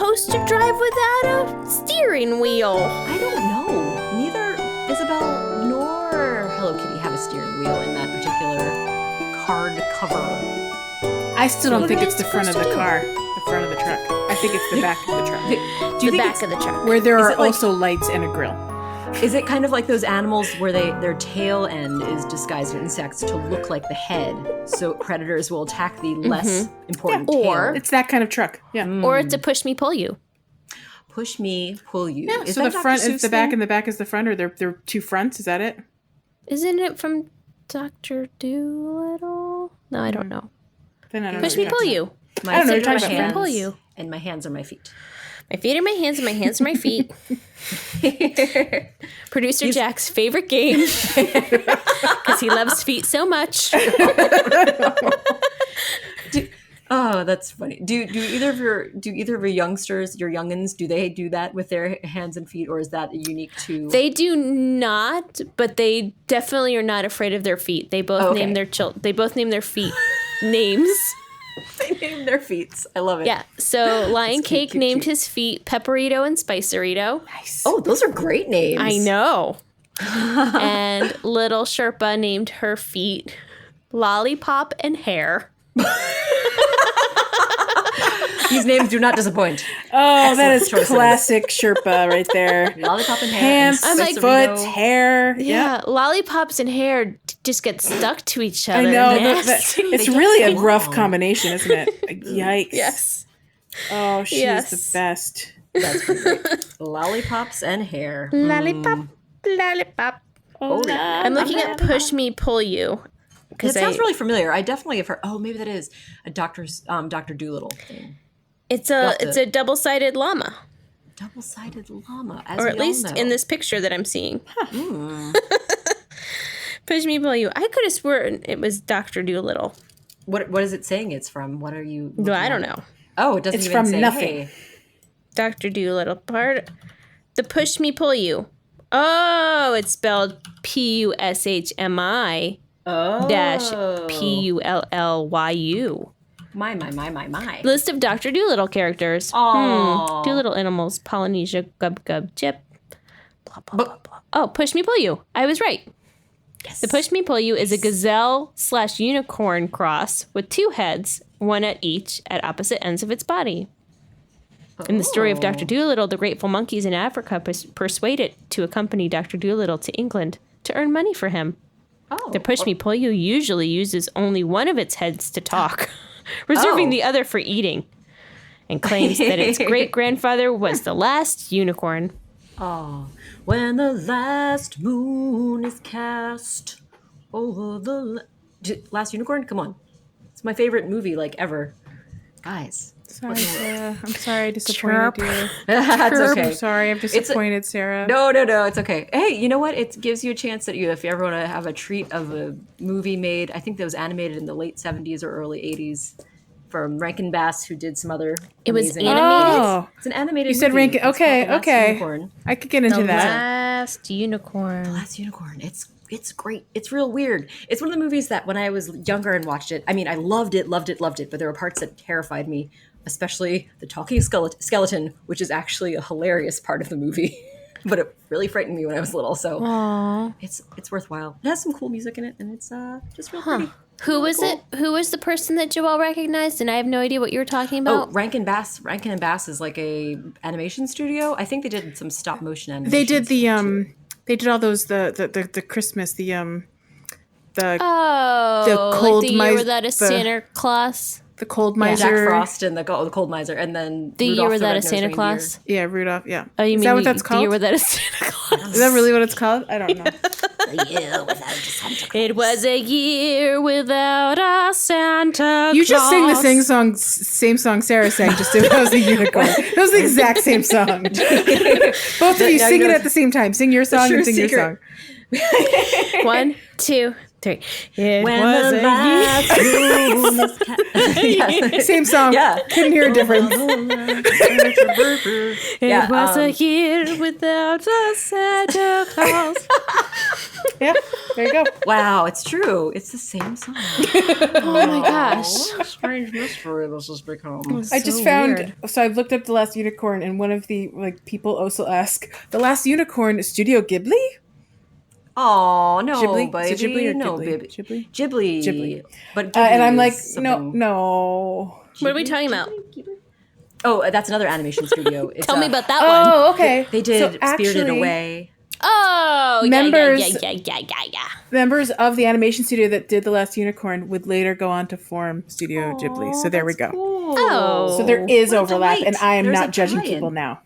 supposed to drive without a steering wheel? I don't know. Neither Isabel nor Hello Kitty have a steering wheel in that particular card cover. I still don't think it's the front of the supposed to do? car, the front of the truck. I think it's the back of the truck, The back of the truck. where there are it like- also lights and a grill. Is it kind of like those animals where their tail end is disguised in insects to look like the head, so predators will attack the less important tail? Or- It's that kind of truck. Yeah. Or it's a push me, pull you. Push me, pull you. Yeah. Is So that the Dr. front is Seuss the back thing? and the back is the front, or they're two fronts. Is that it? Isn't it from Dr. Doolittle? No, I don't know. Then I don't Push know me, what pull you're you. My I don't know, feet you're are talking my about hands, pull you. and my hands are my feet. My feet are my hands and my hands are my feet. Producer Jack's favorite game. Because he loves feet so much. Oh, that's funny. Do either of your youngsters, your youngins, do they do that with their hands and feet, or is that unique to? They do not, but they definitely are not afraid of their feet. They both name their They both name their feet names. They name their feet. I love it. Yeah. So Lion Cake cute, named cute. his feet Pepperito and Spicerito. Nice. Oh, those are great names. I know. And Little Sherpa named her feet Lollipop and Hair. These names do not disappoint. Oh, that is choices. classic Sherpa right there. Lollipop and hair. Hands, I'm like, foot, hair. Yeah, lollipops and hair just get stuck to each other. I know. Nasty. It's They get really a so rough long. combination, isn't it? Yikes. Yes. Oh, she's Yes. the best. That's great. Lollipops and hair. Lollipop, lollipop. Oh, yeah. I'm looking at Push Me, Pull You. It sounds really familiar. I definitely have heard. Oh, maybe that is a Dr. Doolittle thing. It's a double-sided llama. Double-sided llama, as Or we at all least know. in this picture that I'm seeing. Push Me, Pull You. I could have sworn it was Dr. Doolittle. What is it saying it's from? What are you? No, I looking don't at? know. Oh, it doesn't It's even from say. nothing. Hey. Dr. Doolittle. The Push Me, Pull You. Oh, it's spelled Pushmi Oh. dash Pullyu. My. List of Dr. Doolittle characters. Aw. Doolittle animals. Polynesia. Gub Gub. Jip. Blah, blah, blah, blah. Oh, Push Me, Pull You. I was right. Yes. The Push Me, Pull You is a gazelle/unicorn cross with two heads, one at each, at opposite ends of its body. In the story of Dr. Doolittle, the grateful monkeys in Africa persuaded to accompany Dr. Doolittle to England to earn money for him. Oh. The Push Me Pull You usually uses only one of its heads to talk, reserving the other for eating, and claims that its great-grandfather was the last unicorn. Oh. When the last moon is cast over the last unicorn. Come on, it's my favorite movie like ever, guys. Sorry, Sarah. I'm sorry I disappointed you. That's okay. I'm sorry, I've disappointed Sarah. No, it's okay. Hey, you know what? It gives you a chance that if you ever want to have a treat of a movie made, I think that was animated in the late 70s or early 80s from Rankin Bass, who did some other It was amazing- animated? Oh, It's an animated you said movie. Rankin. It's called Okay, The Last okay. Unicorn. I could get into The that. last unicorn. Last Unicorn. It's great. It's real weird. It's one of the movies that when I was younger and watched it, I mean, I loved it, but there were parts that terrified me, especially the talking skeleton, which is actually a hilarious part of the movie. But it really frightened me when I was little, so Aww. it's worthwhile. It has some cool music in it, and it's just real pretty. Who was it? Who was the person that Joelle recognized? And I have no idea what you were talking about. Oh, Rankin Bass. Rankin and Bass is like a animation studio. I think they did some stop motion animation. They did they did all those the Christmas the cold like the year mice- without a Santa Claus. the cold Jack miser. Frost and the Cold Miser, and then The Rudolph year without a Red-Nosed Santa Reindeer. Claus. Yeah, Rudolph. Yeah. Oh, you Is mean that what that's the called? year without a Santa Claus? Is that really what it's called? I don't know. It was a year without a Santa Claus. You just sang the same song Sarah sang. Just it was a unicorn. It was the exact same song. Both of you Now sing you it know- at the same time. Sing your song true and sing your secret. song. 1, 2, 3. It When was the a last moon is yes. Same song. Yeah. Couldn't hear a difference. It was a year without a Santa Claus. Yeah, there you go. Wow, it's true. It's the same song. Oh my gosh. What a strange mystery this has become. I just found, so I've looked up The Last Unicorn, and one of the people also ask, The Last Unicorn is Studio Ghibli? Oh, no, Ghibli? baby. Is it Ghibli or no, Ghibli? baby. Ghibli? Ghibli. But Ghibli And I'm like, is no, something- no. What are we talking about? Oh, that's another animation studio. It's, Tell me about that one. Oh, okay. They did So Spirited actually, Away. Oh, Members- yeah. Members of the animation studio that did The Last Unicorn would later go on to form Studio Ghibli. So there we go. Oh. So there is What a overlap, delight. and I am There's not a judging tie-in. people now.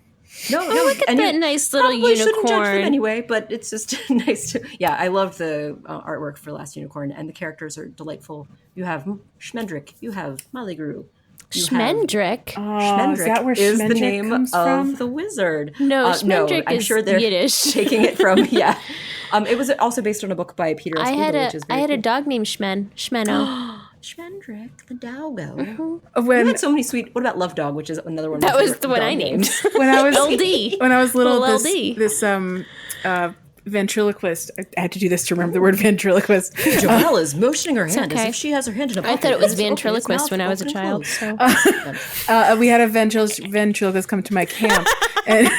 No, Oh, look at and that you nice little probably shouldn't judge them unicorn. anyway, but it's just nice to. Yeah, I love the artwork for Last Unicorn, and the characters are delightful. You have Schmendrick, you have Molly-Grew. Schmendrick. Oh, is that where is the Schmendrick name comes of from? the wizard. No, Schmendrick I'm is sure they're Yiddish. taking it from it was also based on a book by Peter S. I had Eagle, a which is very I had a cool. dog named Schmeno. Schmendrick the doggo. You When had so many sweet. What about Love Dog, which is another one? Of That my was favorite the one dog I named. names. when I was LD. when I was little, Little this LD. ventriloquist. I had to do this to remember the word ventriloquist. Joelle is motioning her hand okay. as if she has her hand in a I pocket. thought it was and it's open, its ventriloquist mouth when I was a open and child. closed. So We had a ventriloquist come to my camp, and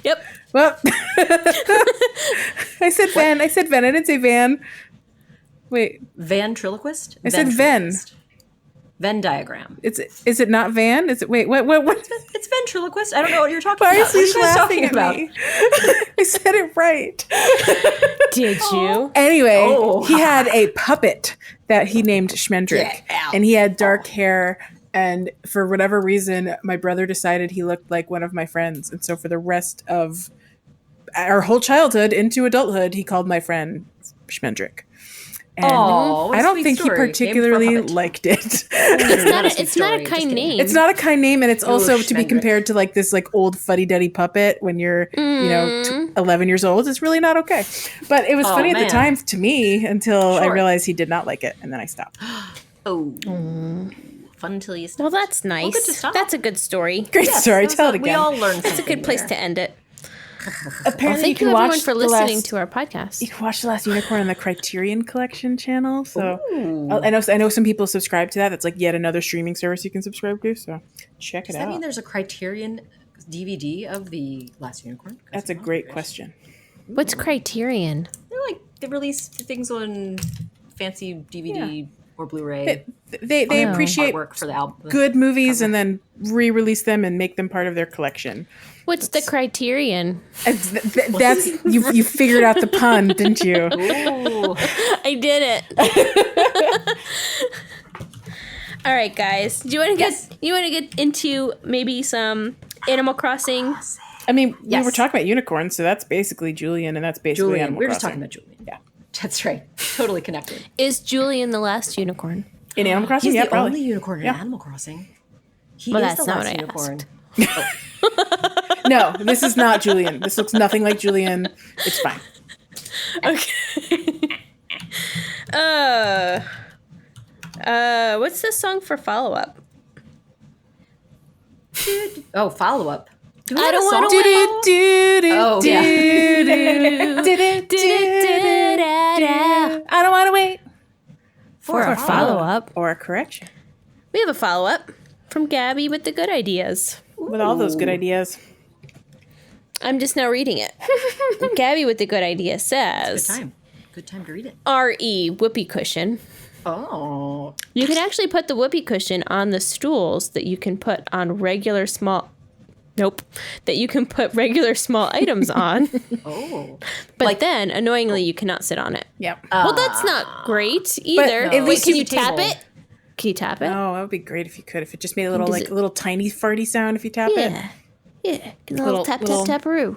yep. well, I said Van. I said Van. I didn't say Van. Wait, Ventriloquist? I said Venn. Ventriloquist. Venn diagram. is it not Van? Is it? Wait, what? It's ventriloquist. I don't know what you're talking Why about. is What are he you guys laughing talking at about? me? I said it right. Did you? Anyway, Oh. he had a puppet that he named Schmendrick, Yeah. and he had dark hair. And for whatever reason, my brother decided he looked like one of my friends, and so for the rest of our whole childhood into adulthood, he called my friend Schmendrick. And Aw, what a I don't sweet think story. he Name for a particularly puppet. liked it. It's not a kind name. It's not a kind name, and it's also to be Schmendrick. compared to like this like old fuddy-duddy puppet when you're 11 years old. It's really not okay. But it was Oh, funny at the man. time to me until I Sure. realized he did not like it, and then I stopped. Oh. Fun until you stop. Well, that's nice. good to stop. That's a good story. Great Yes, story. that was Tell it We again. all learned It's a good place to end it. Apparently, Well, thank you, everyone, for listening to our podcast. You can watch The Last Unicorn on the Criterion Collection channel. So I know some people subscribe to that. That's like yet another streaming service you can subscribe to. So check it Does that out. mean there's a Criterion DVD of the Last Unicorn? That's a great question. What's Criterion? They release things on fancy DVD or Blu-ray. They Oh. appreciate artwork for the album. good movies and then re-release them and make them part of their collection. What's the Criterion? That's you figured out the pun, didn't you? Ooh. I did it. All right, guys. Do you want to get into maybe some Animal Crossing? I mean, Yes. we were talking about unicorns, so that's basically Julian, and that's basically Julian. Animal We were just Crossing. talking about Julian. Yeah. That's right. Totally connected. Is Julian the last unicorn? In Animal Crossing, He's yeah, the probably. only unicorn in Yeah. Animal Crossing. He Well, is that's the not last what I unicorn. No, this is not Julian. This looks nothing like Julian. It's fine. Okay. What's the song for follow up? Oh, follow up. Do we I have a don't song? wanna Oh, yeah. I don't want to wait For a follow up. or a correction. We have a follow up from Gabby with the good ideas. With all those good ideas. I'm just now reading it. Gabby with the good idea Good says time. Good time to read it. RE whoopee cushion. Oh. You can actually put the whoopee cushion on the stools that you can put on regular small. Nope. That you can put regular small items on. Oh. But then, annoyingly, you cannot sit on it. Yep. Well, that's not great either. at Wait, least can you you tap table. it? Can you tap it? Oh, that would be great if you could. If it just made a little, Does like, it- a little tiny farty sound if you tap it. Yeah. Yeah. Get a little tap, little- tap, taparoo.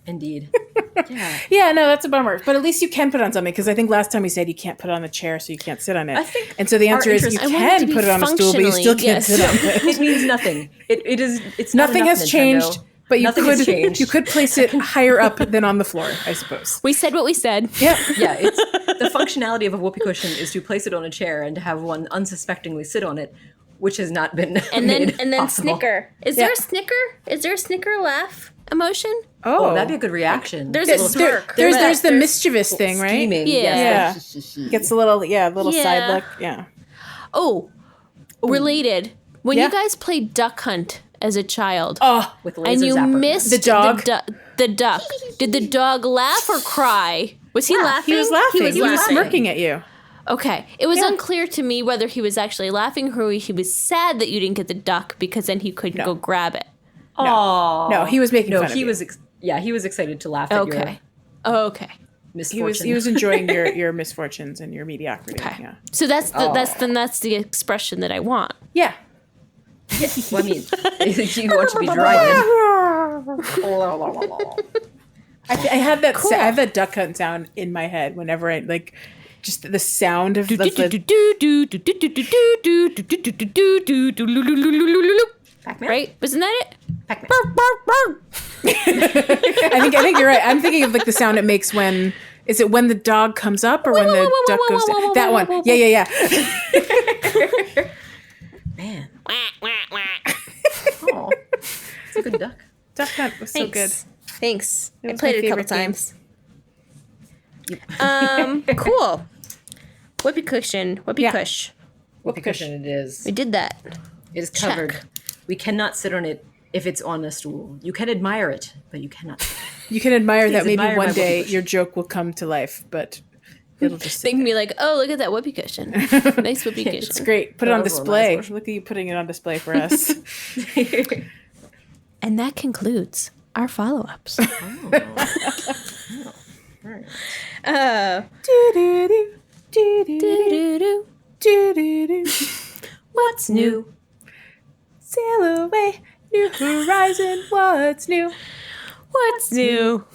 Indeed. Yeah. Yeah, no, that's a bummer. But at least you can put it on something, because I think last time we said you can't put it on the chair, so you can't sit on it. I think and so the answer our is you interest- I want it to can be put it on a stool, but you still can't functionally, sit on it. It means nothing. It's not Nothing enough, has Nintendo. changed, but Nothing has changed. you could place it higher up than on the floor, I suppose. We said what we said. Yep. Yeah, it's the functionality of a whoopee cushion is to place it on a chair and to have one unsuspectingly sit on it, which has not been And then made and then possible. snicker. Is there a snicker? Is there a snicker laugh emotion? Oh, that'd be a good reaction. There's There's, a smirk. there's the mischievous thing, right? Scheming. Yeah. Yes. Gets a little, little Yeah. side look. Yeah. Oh, related. When Yeah. you guys played Duck Hunt as a child, Oh, With laser and you zapper. missed The dog? the duck, did the dog laugh or cry? Was he laughing? he was laughing. He was laughing. smirking at you. Okay. It was Yeah. unclear to me whether he was actually laughing or he was sad that you didn't get the duck because then he couldn't go grab it. Oh No, he was making fun of he you. was. He was excited to laugh at your Okay. Okay. misfortune. He was enjoying your misfortunes and your mediocrity. Okay. Yeah. So that's the expression that I want. Yeah. Well, I mean, you want to be derided. I had that. I have that duck hunt sound in my head whenever I like, just the sound of the. Pac-Man? Right? Wasn't that it? Pac-Man. I think you're right. I'm thinking of like the sound it makes when. Is it when the dog comes up or when the duck goes down? That one. Yeah. Man. Oh, it's a good duck. Duck hunt was so good. Thanks. I was played my it a couple favorite times. Cool. Whoopee cushion. Whoopee kush. Whoopee cushion it is. We did that. It is covered. We cannot sit on it if it's on a stool. You can admire it, but you cannot. You can admire that maybe admire my one day whoopee cushion. your joke will come to life, but it'll just sit They can there. be like, oh, look at that whoopee cushion. Nice whoopee cushion. It's great. Put it on That was a display. nice Look at you putting it on display for us. And that concludes our follow-ups. Right. Do-do-do, do-do-do, Do-do-do. do-do-do. What's new? Sail away, new horizon. What's new? What's new?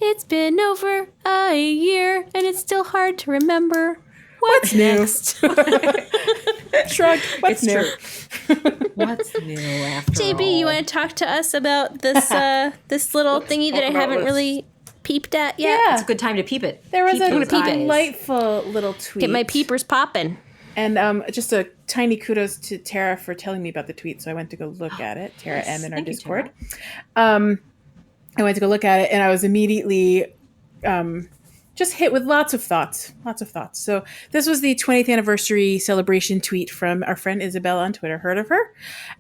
It's been over a year and it's still hard to remember. What's new? next? Shrug. What's It's new? true. What's new after JB, all? you want to talk to us about this this little thingy that I talk about haven't this. really peeped at yet? Yeah. It's a good time to peep it. There was Peep a those eyes. delightful little tweet. Get my peepers popping. And just a tiny kudos to Tara for telling me about the tweet. So I went to go look at it. Tara M in our Thank you, Discord. I went to go look at it and I was immediately just hit with lots of thoughts. So this was the 20th anniversary celebration tweet from our friend Isabel on Twitter. Heard of her?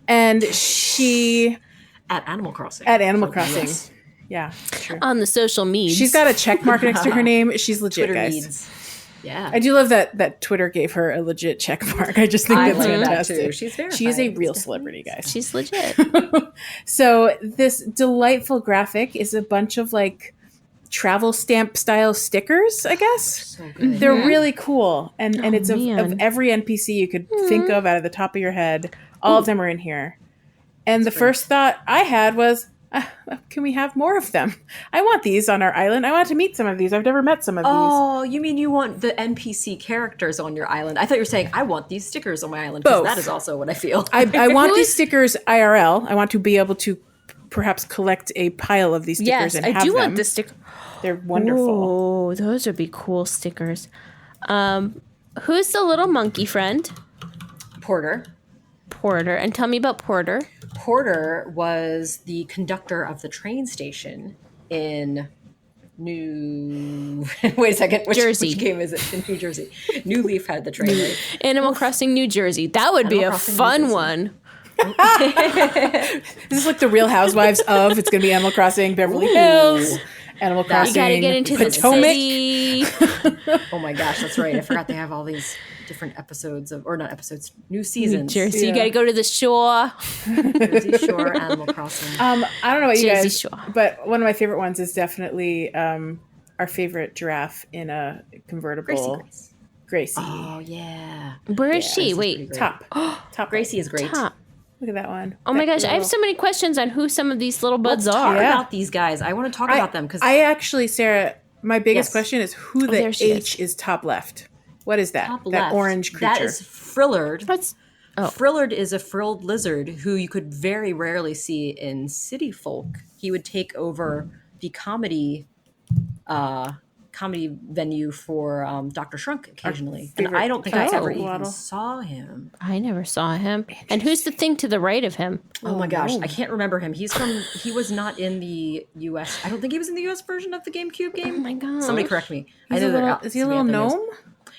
And she... At Animal Crossing. At Animal Oh, Crossing. yes. Yeah, true. On the social medias. She's got a check mark next to her name. She's legit, Twitter guys. needs. Yeah. I do love that Twitter gave her a legit check mark. I just think I that's like that fantastic. too. She's verified. She is a It's real definitely- celebrity, guys. She's legit. So this delightful graphic is a bunch of like travel stamp style stickers, I guess. So good. They're really cool. And it's of man. every NPC you could think of out of the top of your head. All of them are in here. And the first thought I had was, can we have more of them? I want these on our island. I want to meet some of these. I've never met some of these. Oh, you mean you want the NPC characters on your island? I thought you were saying I want these stickers on my island because Both. that is also what I feel. I want these stickers IRL. I want to be able to perhaps collect a pile of these stickers Yes, and I have do them. want this sticker. They're wonderful. Oh, those would be cool stickers. Who's the little monkey friend? Porter. Porter. And tell me about Porter. Porter was the conductor of the train station in New. Wait a second. Jersey. Which game is it? In New Jersey. New Leaf had the train. Right? Animal Crossing, New Jersey. That would be Animal a Crossing, New fun Jersey. one. This is like the Real Housewives of. It's going to be Animal Crossing, Beverly Hills, Animal You Crossing, gotta get into the Potomac. city. Oh my gosh, that's right. I forgot they have all these different episodes of, or not episodes, new seasons. Jersey. You Yeah. gotta go to the shore. Jersey Shore, Animal Crossing. I don't know about you Jersey guys, Shore. but one of my favorite ones is definitely our favorite giraffe in a convertible. Gracie. Gracie. Oh yeah. Where is Yeah, she? this is Wait. pretty great. Top. Gracie is great. Top. Look at that one. Oh my That gosh, I have little- so many questions on who some of these little buds Let's talk are. Yeah. about these guys. I want to talk about them because I actually, Sarah, my biggest Yes. question is who the there she H is top left. What is that? top that left, orange creature. that is Frillard. What's Frillard is a frilled lizard who you could very rarely see in city folk. He would take over the comedy comedy venue for Dr. Shrunk occasionally. And favorite I don't think I ever Skedaddle. even saw him. I never saw him. And who's the thing to the right of him? Oh my gosh, no. I can't remember him. He was not in the US. I don't think he was in the US version of the GameCube game. Oh my god. Somebody correct me. Is he a little gnome?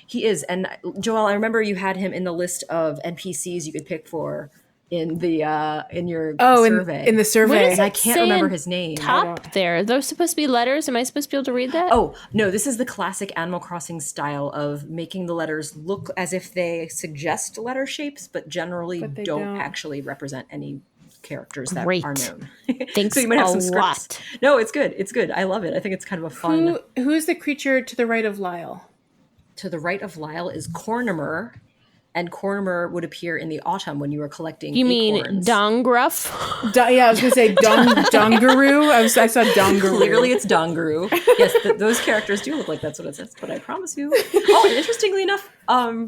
He is. And Joelle, I remember you had him in the list of NPCs you could pick for in the in your survey. in the survey. What is And I it can't remember saying his name. top there? Those supposed to be letters. Am I supposed to be able to read that? Oh, no, this is the classic Animal Crossing style of making the letters look as if they suggest letter shapes, but generally But don't they don't. actually represent any characters that Great. are known. Thanks so you might have a some scripts. lot. No, it's good. It's good. I love it. I think it's kind of a fun. Who's the creature to the right of Lyle? To the right of Lyle is Cornimer, and Cornimer would appear in the autumn when you were collecting You mean acorns. Dongruff? Yeah, I was gonna say Dongarue. I saw Dongarue. Clearly, it's Dongarue. Yes, those characters do look like that's what it says, but I promise you. Oh, and interestingly enough,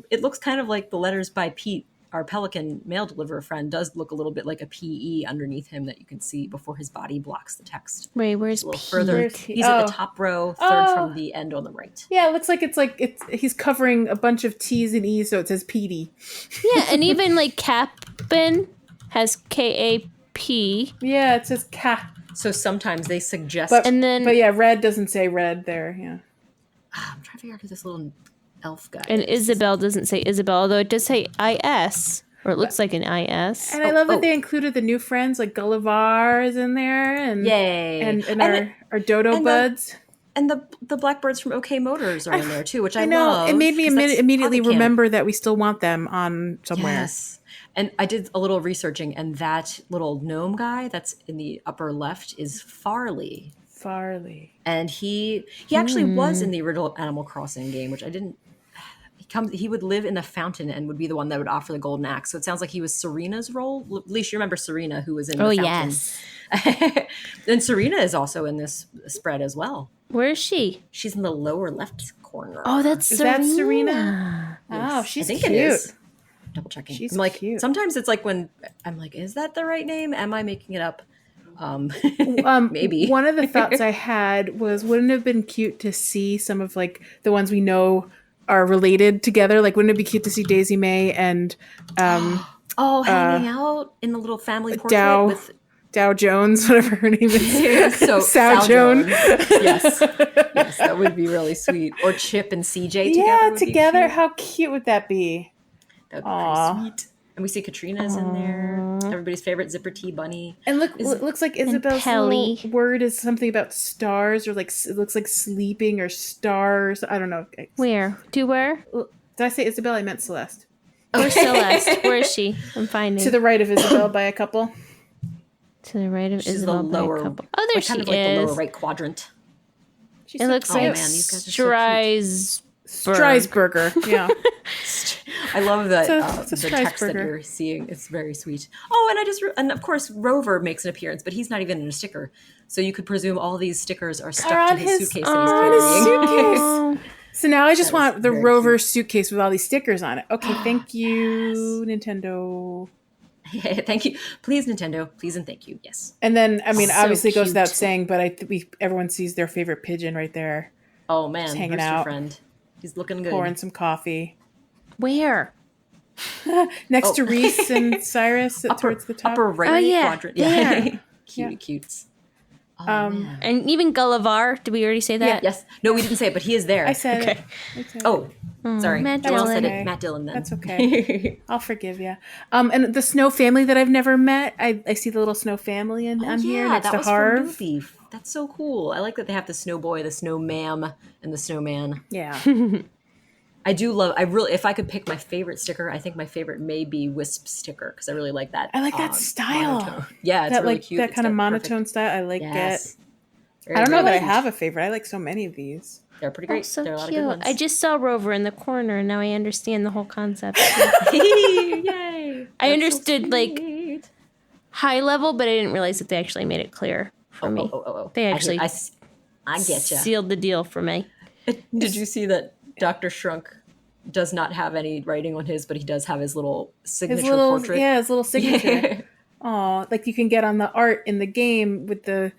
it looks kind of like the letters by Pete, our pelican mail deliverer friend, does look a little bit like a PE underneath him that you can see before his body blocks the text. Wait, where's A little Pete? further. Where's he? He's at Oh. the top row, third from the end on the right. Yeah, it looks like it's he's covering a bunch of T's and E's, so it says Petey. Yeah, and even like Cap'n has KAP. Yeah, it says Ka. So sometimes they suggest. But And then- but yeah, red doesn't say red there. Yeah. I'm trying to figure out who this little elf guy And is. Isabel doesn't say Isabel, although it does say IS, or it looks like an IS. And I love oh. that they included the new friends, like Gulliver is in there, and Yay! and our dodo and buds. And the blackbirds from OK Motors are in there too, which I know love. it made me 'cause that's immediately Pocket Camp. remember that we still want them on somewhere. Yes. And I did a little researching, and that little gnome guy that's in the upper left is Farley. Farley. And he actually was in the original Animal Crossing game, which I didn't. He would live in the fountain and would be the one that would offer the golden axe. So it sounds like he was Serena's role. At least you remember Serena, who was in the Oh, fountain. yes. And Serena is also in this spread as well. Where is she? She's in the lower left corner. Oh, that's Is Serena. that Serena? Oh, she's I think cute. it is. Double checking. She's I'm like, cute. sometimes it's like when I'm like, is that the right name? Am I making it up? Maybe. One of the thoughts I had was, wouldn't it have been cute to see some of like the ones we know are related together? Like, wouldn't it be cute to see Daisy May and hanging out in the little family portrait Dow with Dow Jones, whatever her name is. so Sal Jones. Yes, yes, that would be really sweet. Or Chip and CJ together. Yeah, would be together. cute. How cute would that be? That'd be Aw. pretty sweet. And we see Katrina's in there. Everybody's favorite Zipper Tea bunny. And look, it looks like Isabel's Pelly. little word is something about stars, or like it looks like sleeping or stars. I don't know. Where? To where? Did I say Isabel? I meant Celeste. Where's Celeste? Where is she? I'm finding. To the right of Isabel by a couple. To the right of She's Isabel. the by a lower, couple. Oh, there like, she kind of like is. the lower right quadrant. She's It looks Oh, like man, these guys are so cute. Streisberger. Yeah. I love that It's a the text that Streisberger. you're seeing. It's very sweet. Oh, and of course Rover makes an appearance, but he's not even in a sticker. So you could presume all these stickers are stuck Are to on his his- suitcase on that his he's carrying. suitcase. Oh, So now I just That is want the very Rover suitcase with all these stickers on it. Okay, thank you, Yes. Nintendo. Thank you, please Nintendo, please and thank you. Yes. And then, I mean, So obviously it goes without cute. saying, but everyone sees their favorite pigeon right there, Oh man, Just hanging where's your out. friend? He's looking good. pouring some coffee where? next Oh. to Reese and Cyrus towards the top. upper right Oh, yeah, quadrant. there. Cutie cutes. Oh, Um, man. And even Gulliver. Did we already say Yeah, that? Yes. No, we didn't say it, but he is there. I said Okay. it. I said it. Oh, sorry. Matt Joelle Dillon. said Okay. it. Matt Dillon then. That's okay. I'll forgive you. And the Snow family that I've never met, I see the little Snow family on here next that to was from Harv. Goofy. That's so cool. I like that they have the snow boy, the snow ma'am, and the snowman. Yeah. I really, if I could pick my favorite sticker, I think my favorite may be Wisp sticker because I really like that. I like that style. monotone. Yeah, it's that really like cute. that It's kind of got monotone style. I like Yes. it. Very, I don't know very that I cute. have a favorite. I like so many of these. They're pretty Oh, great. so There are a lot cute. of good ones. I just saw Rover in the corner, and now I understand the whole concept. Yay! I That's so understood, like, sweet. High level, but I didn't realize that they actually made it clear for me. They actually I get you. sealed the deal for me. Did you see that Dr. Shrunk does not have any writing on his, but he does have his little signature His little portrait? his little signature. Aw, like you can get on the art in the game with the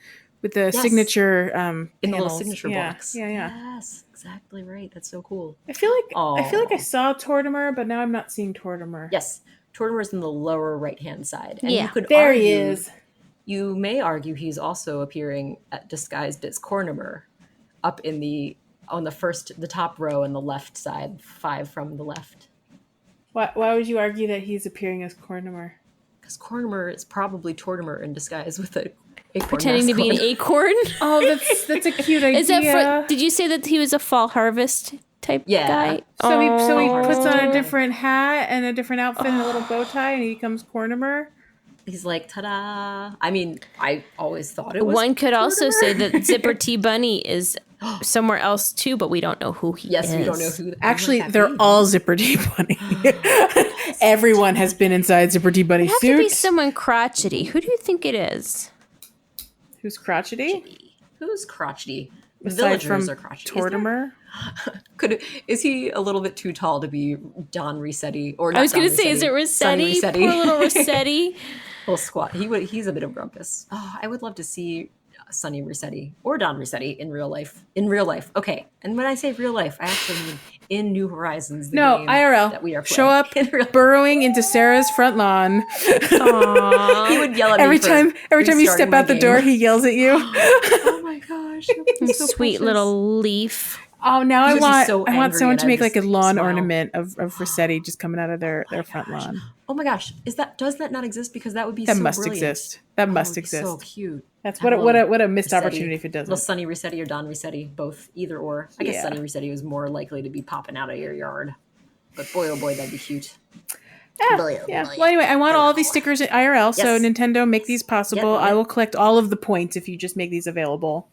with the Yes. signature in the little panels. signature box. Yeah. Yes, exactly right. That's so cool. I feel like I Aw. saw Tortimer, but now I'm not seeing Tortimer. Yes, Tortimer's in the lower right-hand side. And Yeah. you could There argue, he is. You may argue he's also appearing disguised as Cornimer up on the top row on the left side, 5 from the left. Why would you argue that he's appearing as Tortimer? Because Cornimer is probably Tortimer in disguise with a acorn Pretending to be an mask on. acorn. Oh, that's a cute idea. Is that did you say that he was a fall harvest type Yeah. guy? So he Oh. puts on a different hat and a different outfit and a little bow tie, and he becomes Cornimer. He's like, ta-da! I mean, I always thought it was. One could also Tortimer. say that Zipper T Bunny is somewhere else too, but we don't know who he is. Yes, we don't know who. Actually, might that they're be. all Zipper T Bunny. Everyone has been inside Zipper T Bunny It have to be suits. someone crotchety. Who do you think it is? Who's crotchety? Who's crotchety? Aside Villagers from are crotchety. Is there- Tortimer. Is he a little bit too tall to be Don Rossetti? Or not I was going to Don say, is it Sonny Rossetti? Poor little Rossetti. Little squat. He's a bit of grumpus. Oh, I would love to see Sonny Rossetti or Don Rossetti in real life. In real life, okay. And when I say real life, I actually mean in New Horizons. The No, game IRL. that we are Show playing. up In real- burrowing into Sarah's front lawn. Aww. He would yell at me Every for time you restarting step my out the game. door, he yells at you. Oh my gosh, he's so Sweet precious. little leaf. Oh, now He I would be want so I want angry someone and to I'd make like a just lawn smile. ornament of Rossetti just coming out of their front gosh. lawn. Oh my gosh, does that not exist? Because that would be That so must brilliant. exist. That Oh, must it'd be exist. So cute. That's Have what a a missed Rossetti, opportunity if it little doesn't. Sonny Rossetti or Don Rossetti, both, either or. I guess Yeah. Sonny Rossetti was more likely to be popping out of your yard. But boy, oh boy, that'd be cute. Yeah. Well, anyway, I want all of these stickers in IRL, so Yes. Nintendo, make these possible. Yep. I will collect all of the points if you just make these available.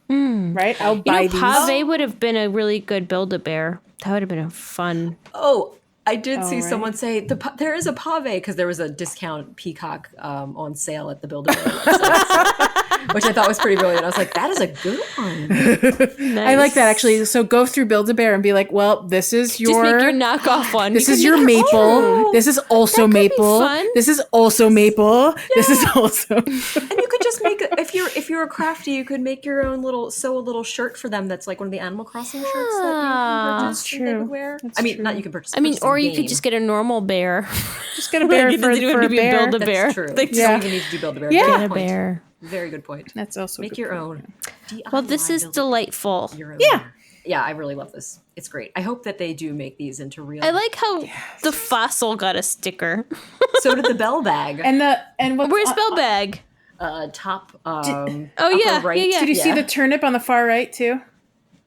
Right? I'll You buy know, these. Pave would have been a really good Build-A-Bear. That would have been a fun. Oh, I did see right. someone say there is a pave because there was a discount peacock on sale at the Build-A-Bear website, which I thought was pretty brilliant. I was like, that is a good one. I like that actually. So go through Build-A-Bear and be like, well, this is your Just make your knockoff one. this You is can your make maple. own. This is also That could be maple. fun. This is also maple. This is also And you could just make if you're a crafty, you could make your own sew a little shirt for them that's like one of the Animal Crossing shirts that you can purchase. That's that they true. would wear. That's I mean, true. not you can purchase. I mean, purchase or in you could game. just get a normal bear. just get a bear Like, it for, doesn't even for have a to be bear. Build-A-Bear. That's true. Like, You Yeah. don't even need to do Build-A-Bear. Yeah. Good Get a point. bear. Very good point. That's also a Make good your point. own. Well, this DIY is Build-A-Bear. delightful. Your own. Yeah. Yeah, I really love this. It's great. I hope that they do make these into real. I like how the fossil got a sticker. So did the bell bag. And what's Where's Spell Bag? Top. Oh, upper yeah, right. yeah, yeah. Did you see the turnip on the far right too?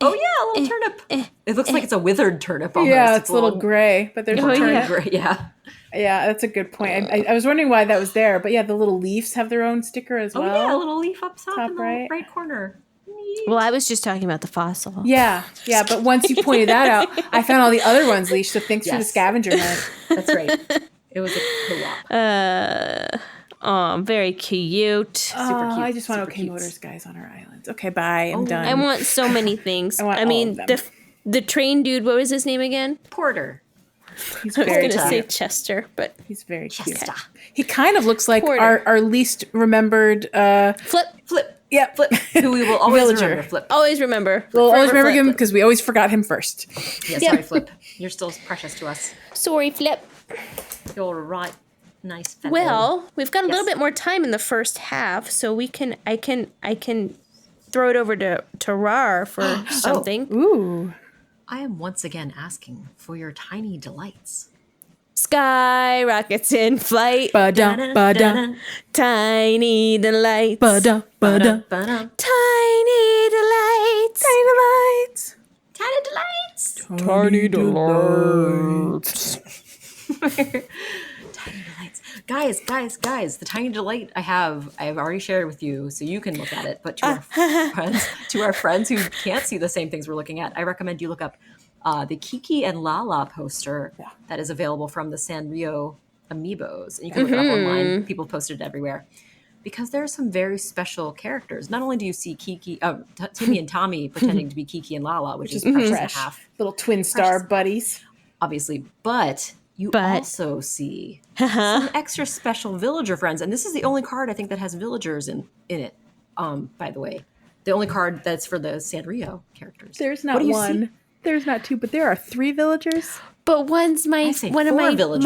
Oh yeah, a little turnip. It looks like it's a withered turnip almost. Yeah, it's a little gray, but there's Oh, a turnip. yeah. Gray, yeah. Yeah, that's a good point. I was wondering why that was there, but yeah, the little leaves have their own sticker as Oh well. yeah, a little leaf up top, Top in the right. right corner. Neat. Well, I was just talking about the fossil. Yeah, but once you pointed that out, I found all the other ones, Leash. So thanks for the Yes. scavenger hunt. That's right. It was a co-op. Very cute. Super Oh, cute. I just want super okay cute. motors guys on our islands. Okay, bye. I'm done. I want so many things. I want I all mean, of them. the train dude. What was his name again? Porter. He's I was very gonna cute. say Chester, but He's very cute. Chester. He kind of looks like Porter. our least remembered. Flip. Flip. Yeah, Flip. Who we will always Villager. remember. Flip. Always remember. We'll always Forever remember him Flip. because we always forgot him first. Yeah, Yeah. sorry, Flip. You're still precious to us. Sorry, Flip. You're right. Nice fellow. Well, we've got a little Yes. bit more time in the first half, so I can throw it over to Rar for something. Ooh. I am once again asking for your tiny delights. Sky rockets in flight, Ba-da, ba-da, tiny delights, ba-da, ba-da. Ba-dum. tiny delights, Tiny lights. Tiny delights. Tiny delights. Tiny delights. Guys, the tiny delight I've already shared with you, so you can look at it. But to our friends who can't see the same things we're looking at, I recommend you look up the Kiki and Lala poster that is available from the Sanrio Amiibos. And you can look it up online. People posted it everywhere. Because there are some very special characters. Not only do you see Timmy and Tommy pretending to be Kiki and Lala, which is precious Fresh. and half, Little twin star buddies. obviously, but you also see some extra special villager friends. And this is the only card I think that has villagers in it. by the way. The only card that's for the Sanrio characters. There's What not do you one. see? There's not two, but there are 3 villagers. But one's I say one of 4 my villagers.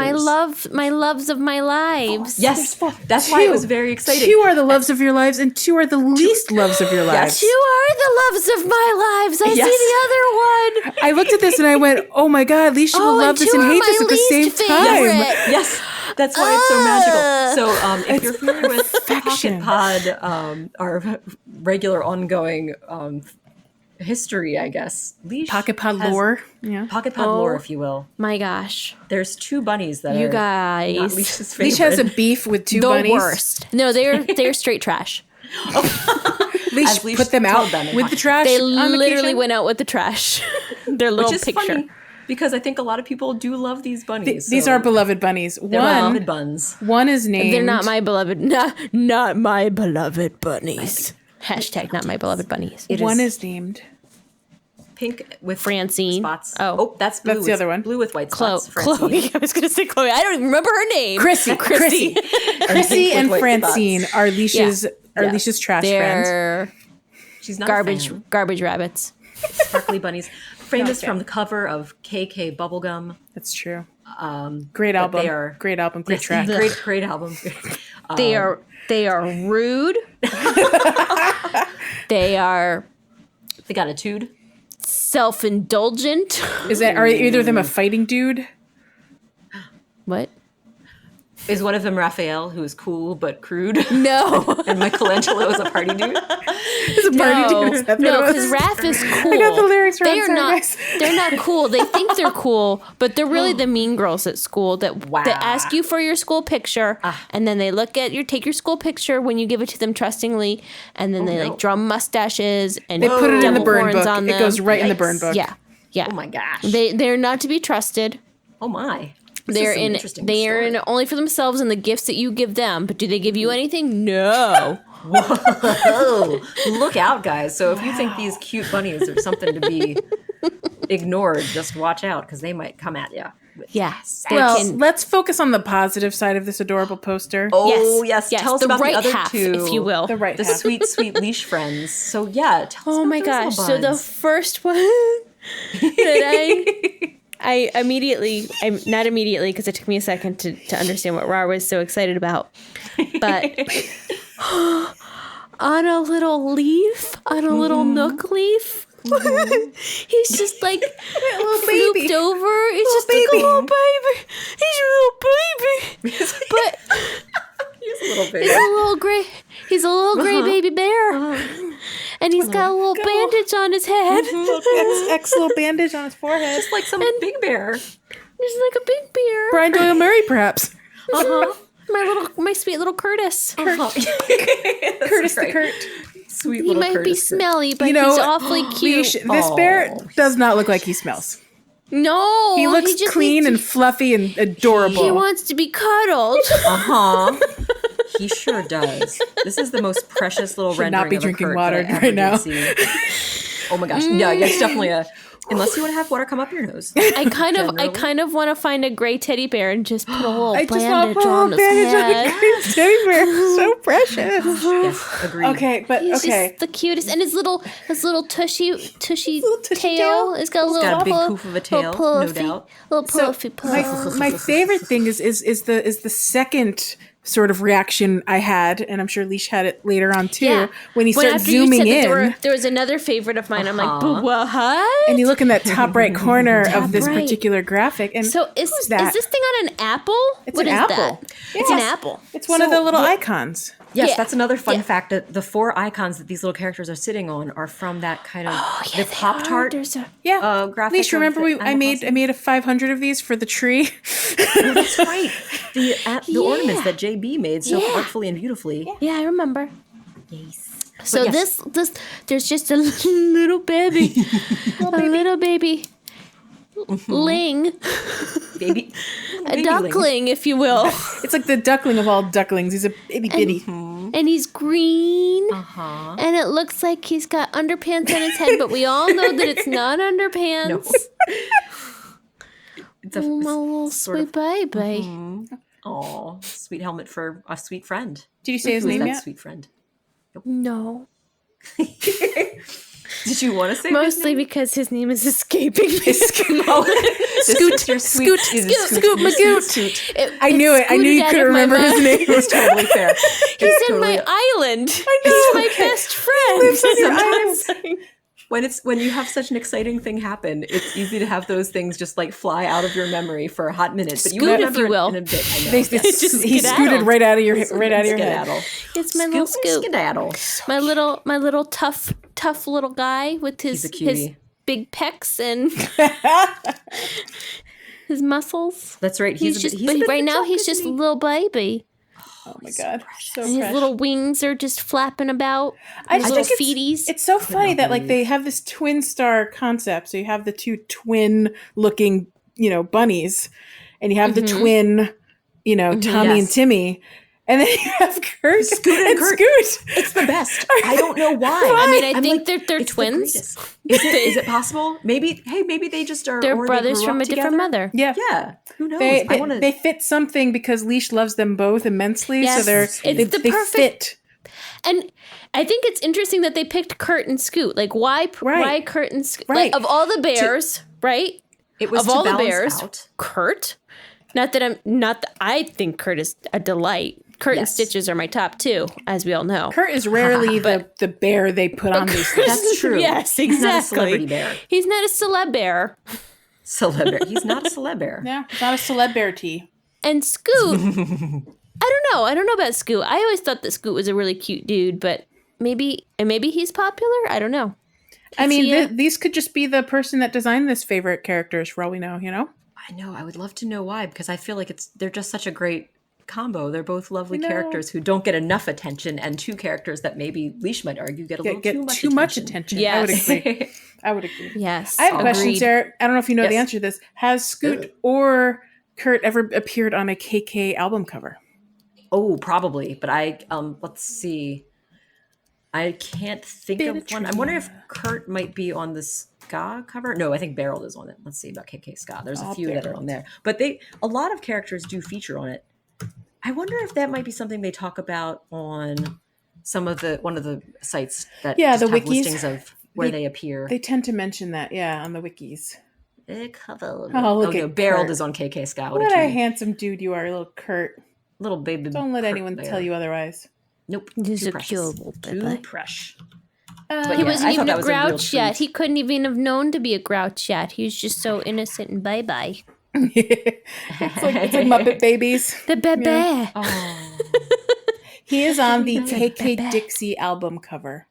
my loves of my lives. Yes, that's why it was very exciting. 2 are the loves of your lives, and 2 are the least loves of your lives. You are the loves of my lives. I Yes. see the other one. I looked at this and I went, "Oh my god, Leisha will love this two and are hate my this at the same least time." favorite. Yes, that's why it's so magical. So if you're familiar with perfection. PocketPod, our regular ongoing history, I guess. Leash PocketPod has lore. Yeah. PocketPod lore, if you will. My gosh, There's 2 bunnies that you are not guys, Leash's favorite. Leisha has a beef with 2 the bunnies. worst. No, they're straight trash. Leash As Leash put them told out them in with the Pocket- trash. They on literally occasion. went out with the trash. Their little Which is picture. funny because I think a lot of people do love these bunnies. These so are beloved bunnies. they're beloved One, buns. one is named. They're not my beloved. Not my beloved bunnies. Hashtag not my beloved bunnies. It One is is named. pink with Francine. spots. Oh. That's blue. That's the with- other one. Blue with white Chloe. spots. Francine. Chloe. I was going to say Chloe. I don't even remember her name. Chrissy. Chrissy. Chrissy With and white Francine spots. are Leisha's Yeah. Leisha's trash friends. They're She's not a fan. garbage rabbits. Sparkly bunnies. Famous Okay. from the cover of KK Bubblegum. That's true. Great but album. they are- Great album. Great track. Great album. They are rude. They are They got a tude. self-indulgent. Are either of them a fighting dude? What? Is one of them Raphael, who is cool but crude, No. and Michelangelo is a party dude? It's a party dude. Is that what No, it was? because Raph is cool. I got the lyrics wrong, They are sorry, not. guys. They're not cool. They think they're cool, but they're really the mean girls at school that Wow. that ask you for your school picture, and then they take your school picture when you give it to them trustingly, and then they no. like drum mustaches and They put it in the devil burn horns book. on It them. goes right in the Yikes. burn book. Yeah, yeah. Oh my gosh. They're not to be trusted. Oh my. This is They're some in. interesting They're in story. only for themselves and the gifts that you give them. But do they give you anything? No. Oh, look out, guys. So if you think these cute bunnies are something to be ignored, just watch out because they might come at you. Yeah. They Well, can- let's focus on the positive side of this adorable poster. Oh, yes. Tell us the about right the other half, 2. if you will. The right The half. sweet, sweet leash friends. So yeah, tell us Oh about my those gosh! little So the buns. first one that I immediately, I'm not immediately because it took me a second to understand what Rar was so excited about, but on a little leaf, on a little nook leaf. He's just like flooped baby. over. He's just baby. like a little baby. He's a little baby, but He's a little bit. he's a little gray. He's a little gray baby bear, and he's got a little bandage on his head. X little bandage on his forehead. Just like some big bear. Just like a big bear. Brian Doyle Murray, perhaps. My sweet little Curtis. Curtis the Kurt. Sweet He little might be Curtis. smelly, but You know, he's awfully cute. This bear does not look like he smells. No, He looks just clean needs and fluffy and adorable. He wants to be cuddled. Uh-huh. He sure does. This is the most precious little Should rendering not be of a drinking Kurt water that I ever right did now. see. Oh my gosh. Yeah, it's definitely a... Unless you want to have water come up your nose. I kind Generally. of want to find a gray teddy bear and just put a little I just want bandage to put a on little his bandage on head. a great teddy bear. So precious. Yes, agreed. Okay, but He's okay. just the cutest, and his little tushy tushy tail. tail. It's got a little got a big puff- poof of a tail, little no puffy, doubt. Little So puffy puff. my favorite thing is the second sort of reaction I had, and I'm sure Leash had it later on too, when he starts after you zooming said that in. there was another favorite of mine. I'm like, but what? And you look in that top right corner of this right. particular graphic, and So is who's that? this thing on an apple? It's What an is apple. that? It's an Yes. apple. It's one of So the little the- icons. Yes, Yeah. that's another fun Yeah. fact that the 4 icons that these little characters are sitting on are from that kind of the They Pop are. Tart. There's a- Yeah, graphic Leash, of remember the I Animal made a 500 of these for the tree. That's right. The ornaments Yeah. that JB made so Yeah. artfully and beautifully. Yeah, I remember. Yes. So But yes. this there's just a little baby, a little baby ling, Baby. a baby ling. duckling, if you will, It's like the duckling of all ducklings. He's a itty bitty. and he's green, Uh-huh. and it looks like he's got underpants on his head, but we all know that it's not underpants. No. It's Oh, my little sort sweet baby. Aw, sweet helmet for a sweet friend. Did you say his Who's name that yet? sweet friend? No. Did you want to say Mostly because his name is escaping me. Scoot, Scoot, Scoot, Magoot. I knew it. I knew you couldn't remember his name. It's totally fair. He's in my island. He's my best friend. When you have such an exciting thing happen, it's easy to have those things just like fly out of your memory for a hot minute. But Scoot, you remember if you will. in a bit. I know. He scooted right out of your head. Skedaddle. It's my little Scoot. Skedaddle. My little tough little guy with his big pecs and his muscles. That's right. But right now he's just a little baby. Oh my god, so And his little wings are just flapping about. I His just little think feeties. it's so funny that like they have this twin star concept. So you have the two twin looking, bunnies, and you have the twin, Tommy and Timmy. And then you have Kurt Scoot and Kurt. Scoot. It's the best. I don't know why. I mean, I I'm think like, they're it's the twins. greatest. Is it possible? Maybe they just are. They're or brothers they grew from up a different together. mother. Yeah. Yeah. Who knows? They fit something because Leash loves them both immensely. Yes. So It's the they perfect- fit. And I think it's interesting that they picked Kurt and Scoot. Like, why Kurt and Scoot? Right. Like, of all the bears, right? It was of to all the balance bears, out. Kurt. Not that I think Kurt is a delight. Kurt and Stitches are my top two, as we all know. Kurt is rarely the bear they put on these things. That's true. Yes, He's not a exactly. celebrity bear. He's not a celeb bear. He's not a celeb bear. Yeah, it's not a celeb-bear-ties. And Scoot, I don't know about Scoot. I always thought that Scoot was a really cute dude, but maybe he's popular. I don't know. I mean, these could just be the person that designed this favorite characters for all we know, I know. I would love to know why, because I feel like they're just such a great combo. They're both lovely characters who don't get enough attention, and two characters that maybe Leash might argue get too much attention. Yes. Yes. I would agree. Yes. I have a question, Agreed. Sarah. I don't know if you know the answer to this. Has Scoot or Kurt ever appeared on a KK album cover? Oh, probably. But let's see. I can't think of one. I'm wondering if Kurt might be on the Ska cover. No, I think Beryl is on it. Let's see about KK Ska. There's a few that are on there. But a lot of characters do feature on it. I wonder if that might be something they talk about on one of the sites that the have wikis listings of where they appear. They tend to mention that, on the wikis. Beryl Kurt. is on KK Ska. What a handsome dude you are, little Kurt. Little baby. Don't let Kurt anyone there. tell you otherwise. Nope. He's too a precious. cute little Too baby. precious. He wasn't even a real grouch yet. treat. He couldn't even have known to be a grouch yet. He was just so innocent and bye-bye. It's like Muppet Babies. The bebe. Oh. He is on the KK Dixie album cover.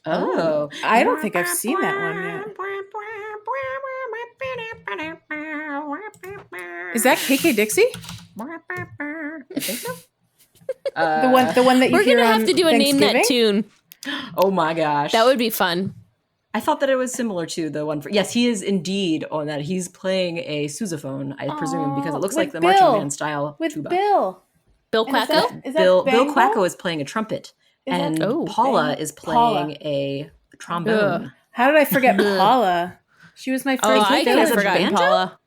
Oh. I don't think I've seen that one yet. Is that KK Dixie? I think so. The one that you We're hear going to on have to do a Name That Thanksgiving? Tune. Oh my gosh. That would be fun. I thought that it was similar to the one for. Yes, he is indeed on that. He's playing a sousaphone, I presume, because it looks like the Bill. marching band style With tuba. Bill. Bill And is Quacko? that- is that Bill Bang Quacko Ball? is playing a trumpet, Is that- and Oh, Paula Bang- is playing a trombone. Ugh. How did I forget Paula? She was my first. Oh, I could has have a forgotten banjo? Paula.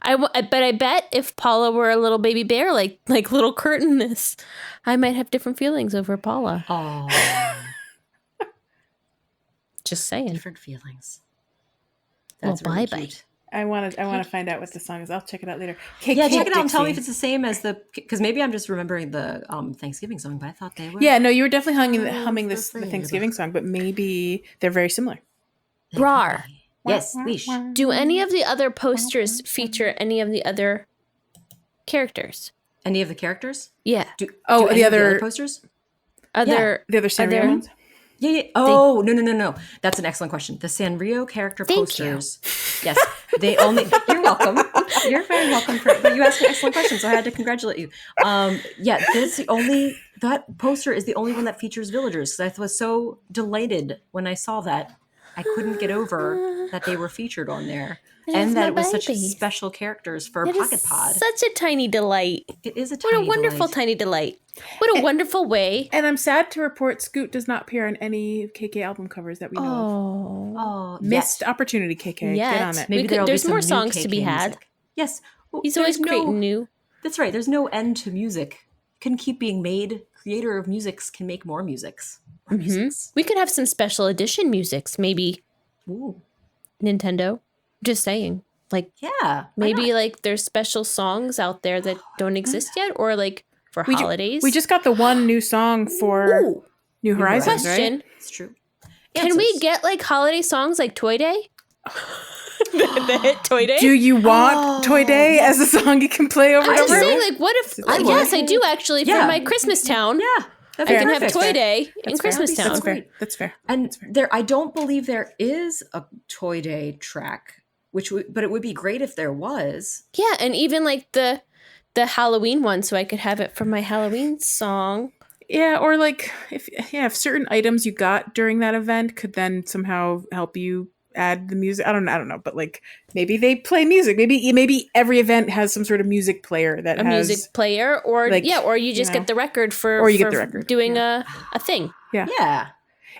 I bet if Paula were a little baby bear, like little Kurt in this, I might have different feelings over Paula. Oh, Just saying. different feelings. Well, That's really bye-bye. cute. I want to find out what the song is. I'll check it out later. Yeah, KK check it out and tell me if Dixie. it's the same as because maybe I'm just remembering the Thanksgiving song, but I thought they were. Yeah, no, you were definitely humming the the same. Thanksgiving song, but maybe they're very similar. Rar. Yes, Leash. Do any of the other posters feature any of the other characters? Any of the characters? Yeah. Do Oh, any the of other posters? Other the other Sanrio Other- ones. Yeah, yeah. Oh, no. That's an excellent question. The Sanrio character Thank posters. Yes. They only. You're welcome. You're very welcome. But you asked an excellent question, so I had to congratulate you. Yeah, that poster is the only one that features villagers. Because I was so delighted when I saw that. I couldn't get over that they were featured on there. And that it was such baby. special characters for It is PocketPod. such a tiny delight. It is a What tiny a wonderful delight. tiny delight. What a wonderful way. And I'm sad to report Scoot does not appear on any KK album covers that we know of. Oh. Oh, Missed opportunity, KK. Yet. Get on it. Maybe We could- there'll be there's some more new songs to be KK had. music. Yes. Well, He's there's always creating new. That's right. There's no end to music. Can keep being made, creator of musics can make more musics. More musics. We could have some special edition musics, maybe. Ooh. Nintendo. Just saying. Like, Yeah. maybe like there's special songs out there that don't exist yet, or like for holidays. We just got the one new song for New Horizons, Question. right? It's true. Can we get like holiday songs like Toy Day? the hit Toy Day? Do you want Toy Day as a song you can play over and I'm just over? saying, like, what if? Yes, I do actually for my Christmas town. Yeah. I can have Toy Day in Christmas That's town. fair. That's fair. And there, I don't believe there is a Toy Day track, but it would be great if there was. Yeah, and even like the Halloween one, so I could have it for my Halloween song. Yeah, or like if certain items you got during that event could then somehow help you add the music. I don't know, but like maybe they play music. Maybe every event has some sort of music player that has music player, or like, or you just get the record for get the record doing a thing. Yeah.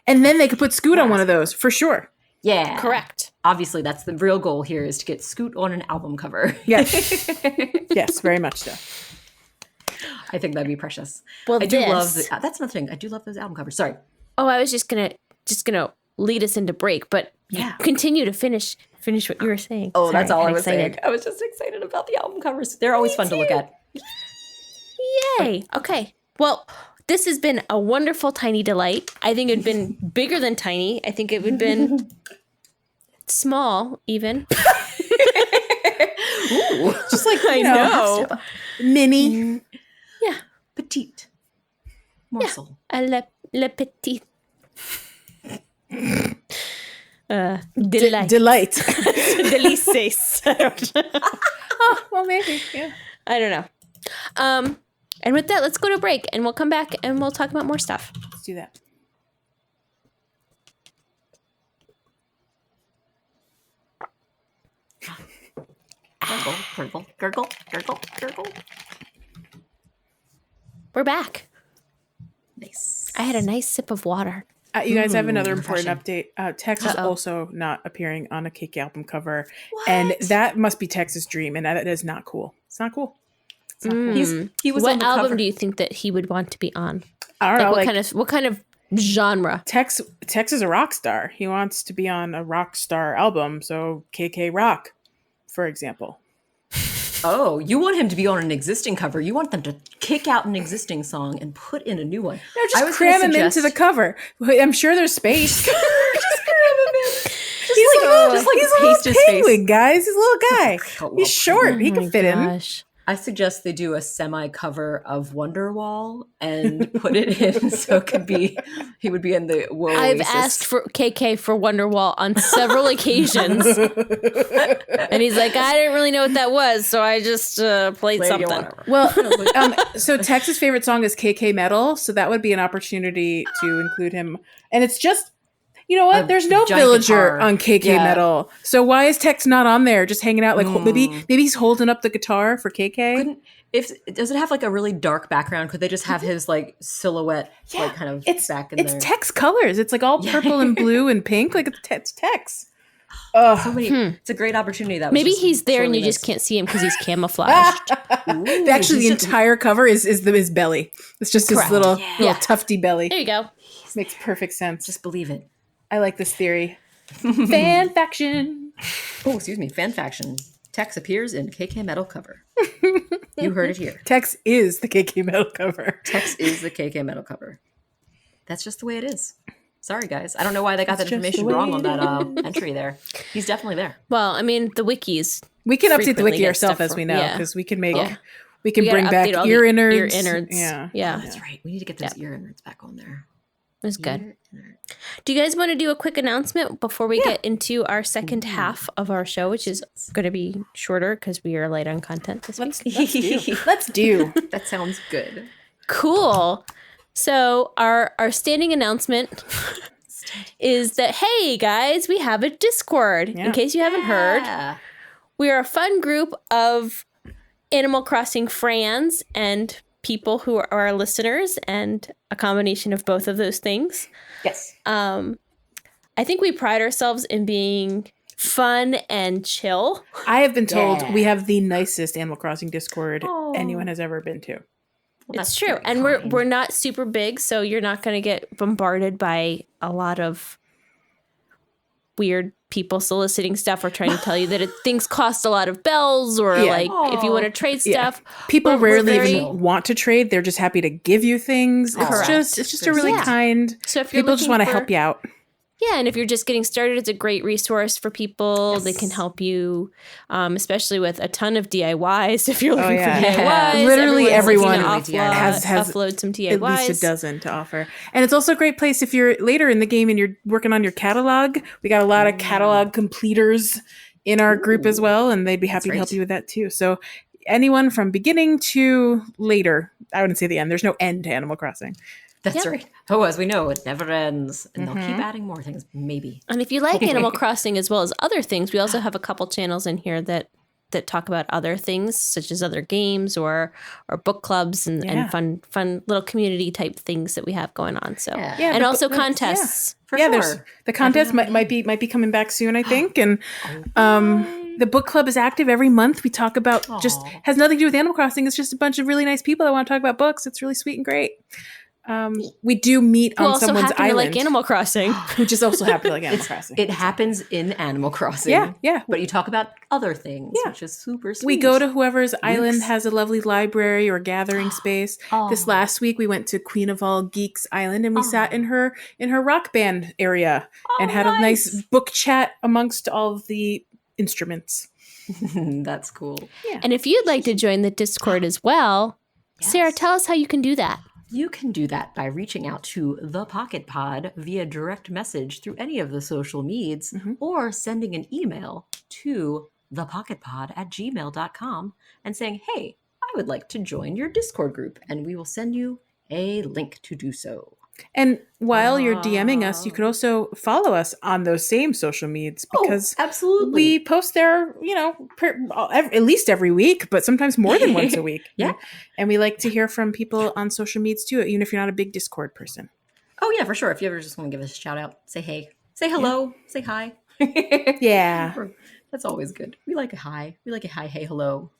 And then they could put Scoot on one of those for sure. Yeah. Correct. Obviously, that's the real goal here, is to get Scoot on an album cover. Yes. Yes, very much so. I think that'd be precious. Well, I do love that's another thing. I do love those album covers. Sorry. Oh, I was just gonna lead us into break, but continue to finish what you were saying. Oh, Sorry, that's all I was excited. saying. I was just excited about the album covers. They're always fun to look at. Yay! Okay. Well, this has been a wonderful tiny delight. I think it'd been bigger than tiny. I think it would have been small, even. Ooh. Just like I know. Mini. Yeah. Petite. Morsel. Le petit. Delight. Delight. Delices. Oh, well, maybe. Yeah. I don't know. And with that, let's go to break, and we'll come back and we'll talk about more stuff. Let's do that. Gurgle, gurgle, gurgle, gurgle. We're back. Nice. I had a nice sip of water. You guys have another important update. Tex is also not appearing on a Cake album cover. What? And that must be Tex's dream, and that is not cool. It's not cool. It's not cool. He was What on the album cover. do you think that he would want to be on? I don't know. What kind of genre? Tex is a rock star. He wants to be on a rock star album, so KK Rock, for example. Oh, you want him to be on an existing cover. You want them to kick out an existing song and put in a new one. No, just cram him into the cover. I'm sure there's space. Just cram him in. Just he's a paste little his penguin, face. guys. He's a little guy. Oh, He's short. He can fit in. Gosh. I suggest they do a semi-cover of Wonderwall and put it in so it could be, he would be in the Woe I've Oasis. asked for KK for Wonderwall on several occasions. And he's like, I didn't really know what that was, so I just played something. Well, so Tex's favorite song is KK Metal, so that would be an opportunity to include him. And it's just, you know what? There's no giant Villager guitar. on KK Yeah. Metal, so why is Tex not on there, just hanging out? Like maybe he's holding up the guitar for KK. Does it have like a really dark background? Could they just have his like silhouette like kind of back in there? It's Tex colors. It's like all purple and blue and pink. Like it's Tex. Oh, It's a great opportunity. That was Maybe just he's there and sorely you just missed. can't see him because he's camouflaged. actually, the entire cover is his belly. It's just his little tufty belly. There you go. Makes perfect sense. Just believe it. I like this theory. Fan faction. Oh, excuse me. Fan faction. Tex appears in KK Metal cover. You heard it here. Tex is the KK Metal cover. Tex is the KK Metal cover. That's just the way it is. Sorry, guys. I don't know why they got that information wrong on that entry there. He's definitely there. Well, I mean, the wikis. We can update the frequently wiki get ourselves, stuff as we from- know, yeah. because we can make we We can gotta bring back update all ear the innards. Ear innards. Yeah. Yeah. That's right. We need to get those ear innards back on there. It was good. Do you guys want to do a quick announcement before we get into our second half of our show, which is going to be shorter because we are light on content this week? Let's do. That sounds good. Cool. So our standing announcement is that, hey, guys, we have a Discord. In case you haven't heard, Yeah. we are a fun group of Animal Crossing friends and people who are our listeners, and a combination of both of those things. Yes. I think we pride ourselves in being fun and chill. I have been told we have the nicest Animal Crossing Discord anyone has ever been to. It's true. And we're not super big, so you're not going to get bombarded by a lot of weird people soliciting stuff or trying to tell you that things cost a lot of bells or like if you want to trade stuff. People rarely even want to trade. They're just happy to give you things. It's just a really kind. So if people just want to help you out. Yeah, and if you're just getting started, it's a great resource for people. Yes. They can help you, especially with a ton of DIYs. If you're looking for DIYs, literally everyone has upload some DIYs. At least a dozen to offer. And it's also a great place if you're later in the game and you're working on your catalog. We got a lot of catalog completers in our group as well, and they'd be happy to help you with that too. So anyone from beginning to later, I wouldn't say the end. There's no end to Animal Crossing. That's right. Oh, as we know, it never ends. And they'll keep adding more things, maybe. And if you like Animal Crossing as well as other things, we also have a couple channels in here that talk about other things, such as other games or book clubs and fun little community type things that we have going on. So and also contests. For sure. There's the contest might be coming back soon, I think. And the book club is active every month. We talk about just has nothing to do with Animal Crossing. It's just a bunch of really nice people that want to talk about books. It's really sweet and great. We do meet on someone's island. Who like Animal Crossing. Who just also happen to like Animal Crossing. It happens in Animal Crossing. Yeah. But you talk about other things, which is super sweet. We go to whoever's island has a lovely library or gathering space. This last week we went to Queen of All Geeks Island and we sat in her rock band area and had a nice book chat amongst all of the instruments. That's cool. Yeah. And if you'd like to join the Discord as well, Sarah, tell us how you can do that. You can do that by reaching out to the PocketPod via direct message through any of the social medias or sending an email to thepocketpod@gmail.com and saying, hey, I would like to join your Discord group, and we will send you a link to do so. And while you're DMing us, you could also follow us on those same social medias because absolutely. We post there, at least every week, but sometimes more than once a week. Yeah. And we like to hear from people on social medias too, even if you're not a big Discord person. Oh, yeah, for sure. If you ever just want to give us a shout out, say hey, say hello, say hi. Yeah. That's always good. We like a hi. We like a hi, hey, hello.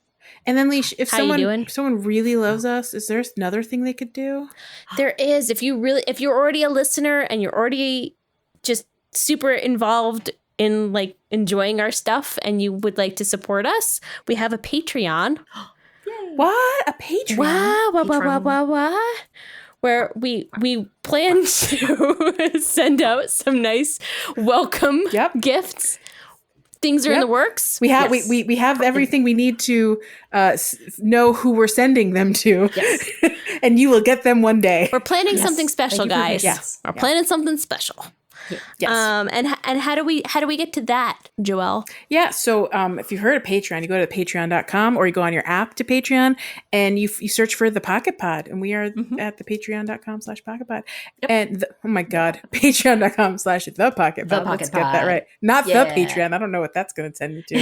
And then Leash, if someone really loves us, is there another thing they could do? There is. If you're already a listener and you're already just super involved in like enjoying our stuff and you would like to support us, we have a Patreon. What? A Patreon? Wow. Where we plan to send out some nice welcome gifts. Things are in the works. We have we have everything we need to know who we're sending them to, and you will get them one day. We're planning something special, guys. We're planning something special. Yes. And how do we get to that, Joelle? Yeah. So if you've heard of Patreon, you go to patreon.com or you go on your app to Patreon and you search for the PocketPod, and we are at the patreon.com/PocketPod. Yep. And oh my God, patreon.com/thePocketPod. Let's get that right. Not the Patreon. I don't know what that's going to send you to.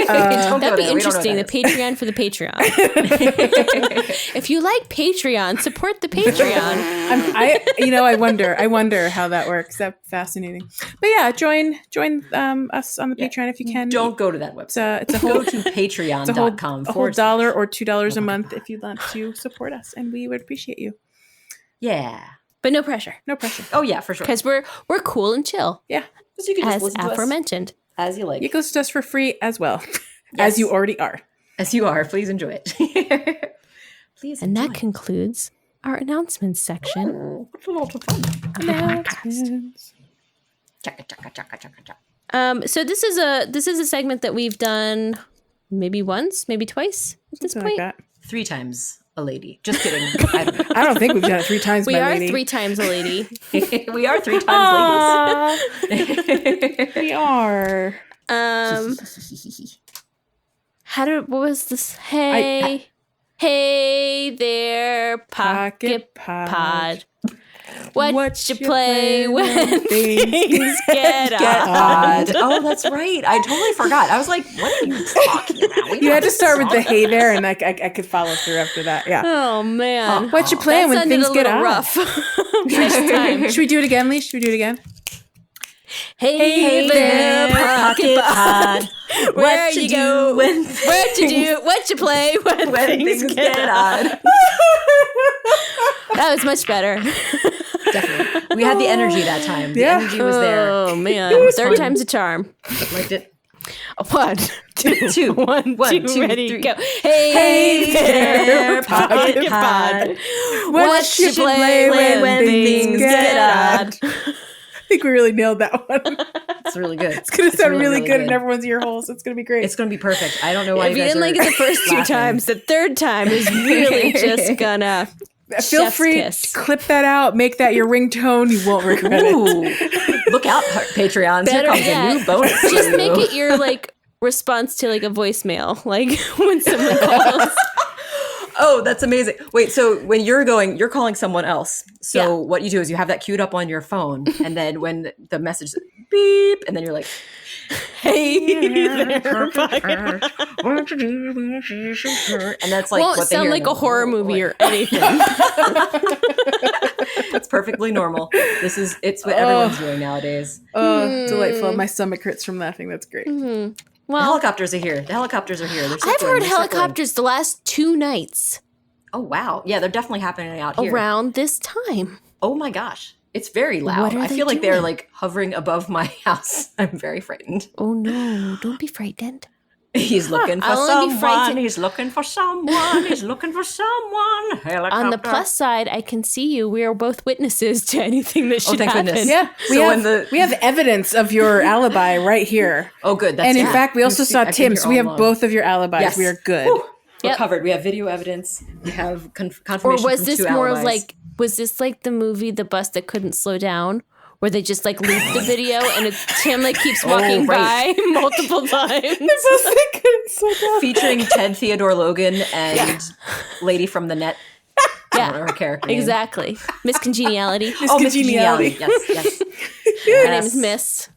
That'd be interesting. The Patreon for the Patreon. If you like Patreon, support the Patreon. I wonder how that works. That's fascinating. But yeah, join us on the Patreon if you can. Don't go to that website. It's a whole go to patreon.com. A whole $1 or $2 a month if you'd like to support us, and we would appreciate you. Yeah. But no pressure. No pressure. Oh yeah, for sure. Because we're cool and chill. Yeah. You can just as listen to aforementioned. Us as you like. You can listen to us for free as well. As you already are. As you are. Please enjoy it. Please enjoy. And that concludes our announcements section. Oh, it's a lot of fun. Announcements. So this is a segment that we've done maybe once, maybe twice at this point. Like that. 3 times a lady. Just kidding. I don't think we've done it 3 times. We are 3 times a lady. We are 3 times ladies. We are. What was this? Hey there, PocketPod. What you play when things get odd? Oh, that's right. I totally forgot. I was like, what are you talking about? You had to start with the hey there, and I could follow through after that. Yeah. Oh, man. What you playing when things get odd? Rough. Next time. Should we do it again, Lee? Should we do it again? Hey there, PocketPod. Where you go? What you do? What you play when things get odd? That was much better. Definitely. We had the energy that time. The energy was there. Oh man, third time's a charm. Liked it. 1, 2, 1, 2, 2, ready, 3. go. Hey there, PocketPod. What you play when things get odd? I think we really nailed that one. It's really good. It's going to sound really good in everyone's ear holes. It's going to be great. It's going to be perfect. I don't know why If you didn't like it the first 2 times, the third time is really just gonna Feel free to clip that out. Make that your ringtone. You won't regret it. Look out, Patreons. Here comes a new bonus. Just make it your like response to like a voicemail, like when someone calls. Oh, that's amazing. Wait, so when you're calling someone else. So what you do is you have that queued up on your phone, and then when the message says beep, and then you're like, hey there, Pocket. And that's like won't what they sound hear like a horror movie or anything. That's perfectly normal. It's what everyone's doing nowadays. Oh, delightful. My stomach hurts from laughing. That's great. Mm-hmm. The Well, helicopters are here. They're I've heard helicopters the last 2 nights Oh, wow. Yeah, they're definitely happening out here. around this time. Oh my gosh. It's very loud. What are I they feel like they're doing? like hovering above my house. I'm very frightened. Oh no, don't be frightened. He's looking for I'll only be someone. frightened- He's looking for someone. He's looking for someone. Helicopter. On the plus side, I can see you. We are both witnesses to anything that should thank happen. goodness. Yeah, we have evidence of your alibi right here. Oh, good. That's And in fact, we also saw I've been Tim, here so we all have along. both of your alibis. Yes. We are good. Whew. We're Yep. covered. We have video evidence. We have confirmation Or was from this 2 more alibis. of like, was this like the movie The Bus That Couldn't Slow Down? Where they just like loop the video and Tim like keeps walking by multiple times. featuring Ted Theodore Logan and Lady from the Net? I don't know her character name. Exactly. Miss Congeniality. Oh, Miss Congeniality. Yes. Her name is Miss.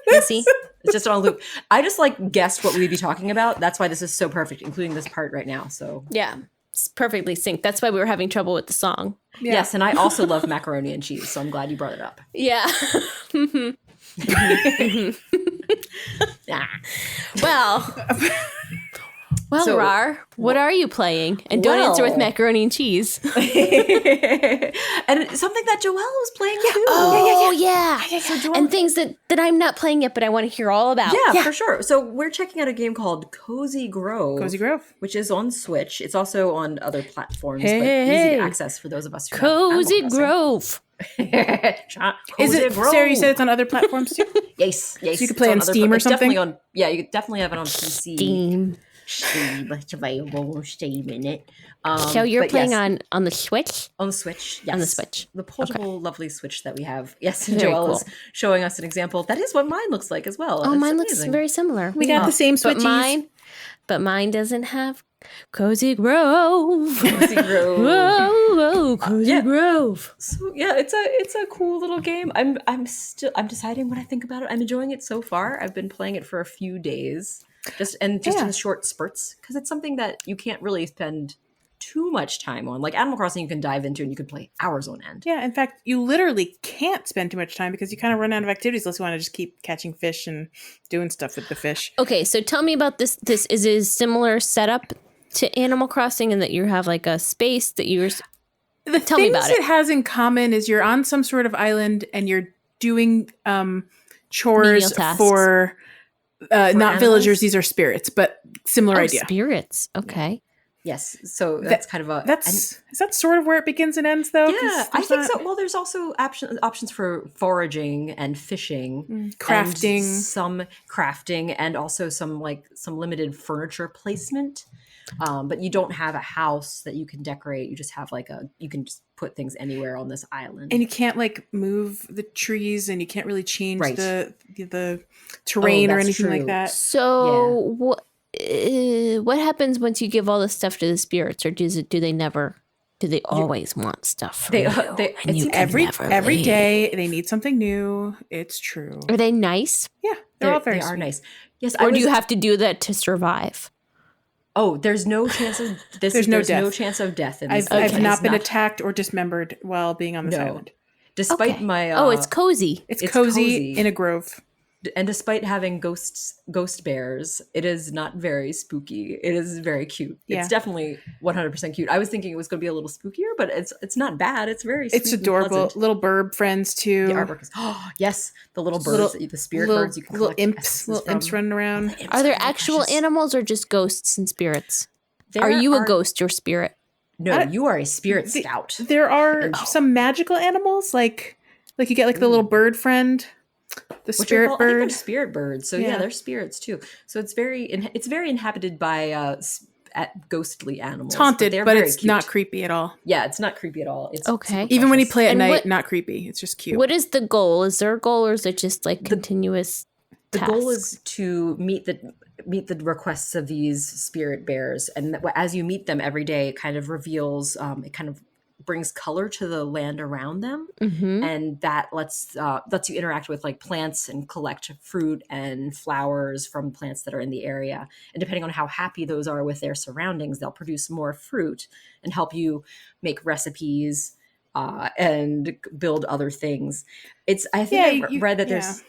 Missy. It's just on a loop. I just like guessed what we'd be talking about. That's why this is so perfect, including this part right now. So Yeah. It's perfectly synced. That's why we were having trouble with the song. Yeah. yes, and I also love macaroni and cheese, so I'm glad you brought it up. Yeah. Yeah. Well, So- Rar, what are you playing? And don't answer with Well- macaroni and cheese. And it's something that Joelle was playing too. Oh, yeah. And things that I'm not playing yet, but I want to hear all about. Yeah, for sure. So we're checking out a game called Cozy Grove. Cozy Grove. Which is on Switch. It's also on other platforms, Hey, but easy hey. to access for those of us who Cozy have Grove. Is it, Sarah, you said it's on other platforms too? Yes. So you can it's play on other Steam or it's definitely something? you could definitely have it on PC. Steam. Steam, it's available. Steam in it. So you're but playing yes, on the Switch? on the Switch. Yes. On the Switch. The portable, lovely Switch that we have. Yes, and Very Joelle cool. is showing us an example. That is what mine looks like as well. Oh, It's mine looks amazing. very similar. We got the same but switchies. mine doesning have Cozy Grove. Cozy Grove. Whoa, Cozy yeah. Oh, Grove. So yeah, it's a cool little game. I'm deciding what I think about it. I'm enjoying it so far. I've been playing it for a few days, just in short spurts, because it's something that you can't really spend too much time on. Like Animal Crossing, you can dive into and you can play hours on end. Yeah, in fact, you literally can't spend too much time because you kind of run out of activities unless you want to just keep catching fish and doing stuff with the fish. Okay, so tell me about this. This is a similar setup to Animal Crossing in that you have like a space that you're. The Tell me things about it it. has in common is you're on some sort of island and you're doing chores Menial tasks. for not animals? villagers. These are spirits, but similar Oh, idea. spirits. Okay. Yes, so that's kind of a Is that sort of where it begins and ends, though? 'Cause yeah, I there's think not- so. Well, there's also options for foraging and fishing, crafting. and some crafting, and also some limited furniture placement. But you don't have a house that you can decorate. You just have you can just put things anywhere on this island. And you can't like move the trees, and you can't really change Right. the terrain or that's anything like true. that. So what happens once you give all this stuff to the spirits, or do they never? Do they always want stuff from They- you? they- and you it's can Every never leave? day they need something new. It's true. Are they nice, Yeah, they're all very they are sweet. nice. Yes, or do you have to do that to survive? Oh, there's no chance of this. There's no no death. chance of death in this. I've game. not It's been attacked or dismembered while being on this No. island. Despite Okay. my it's cozy. It's It's cozy cozy. in a grove. And despite having ghost bears, it is not very spooky. It is very cute. Yeah. It's definitely 100% cute. I was thinking it was going to be a little spookier, but it's not bad. It's very sweet. It's adorable. And pleasant. Little bird friends too. The artwork is yes, the little birds, the spirit birds. You can little collect little imps running around. Are there actual animals or just ghosts and spirits? Are you a ghost or spirit? No, you are a spirit scout. There are some magical animals, like you get like the little bird friend, the spirit I think bird. they're spirit birds. So yeah, they're spirits too. So it's very inhabited by ghostly animals. It's haunted, but it's cute. not creepy at all. Yeah, it's not creepy at all. It's okay. Even when you play at And night, not creepy. It's just cute. What is the goal? Is there a goal, or is it just like continuous? The goal tasks? is to meet the requests of these spirit bears, and as you meet them every day, it kind of reveals, it kind of brings color to the land around them, and that lets you interact with like plants and collect fruit and flowers from plants that are in the area. And depending on how happy those are with their surroundings, they'll produce more fruit and help you make recipes and build other things. I think I read that there's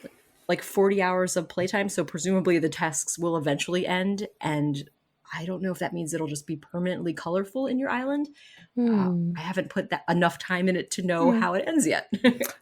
like 40 hours of playtime, so presumably the tasks will eventually end, and I don't know if that means it'll just be permanently colorful in your island. I haven't put that enough time in it to know how it ends yet.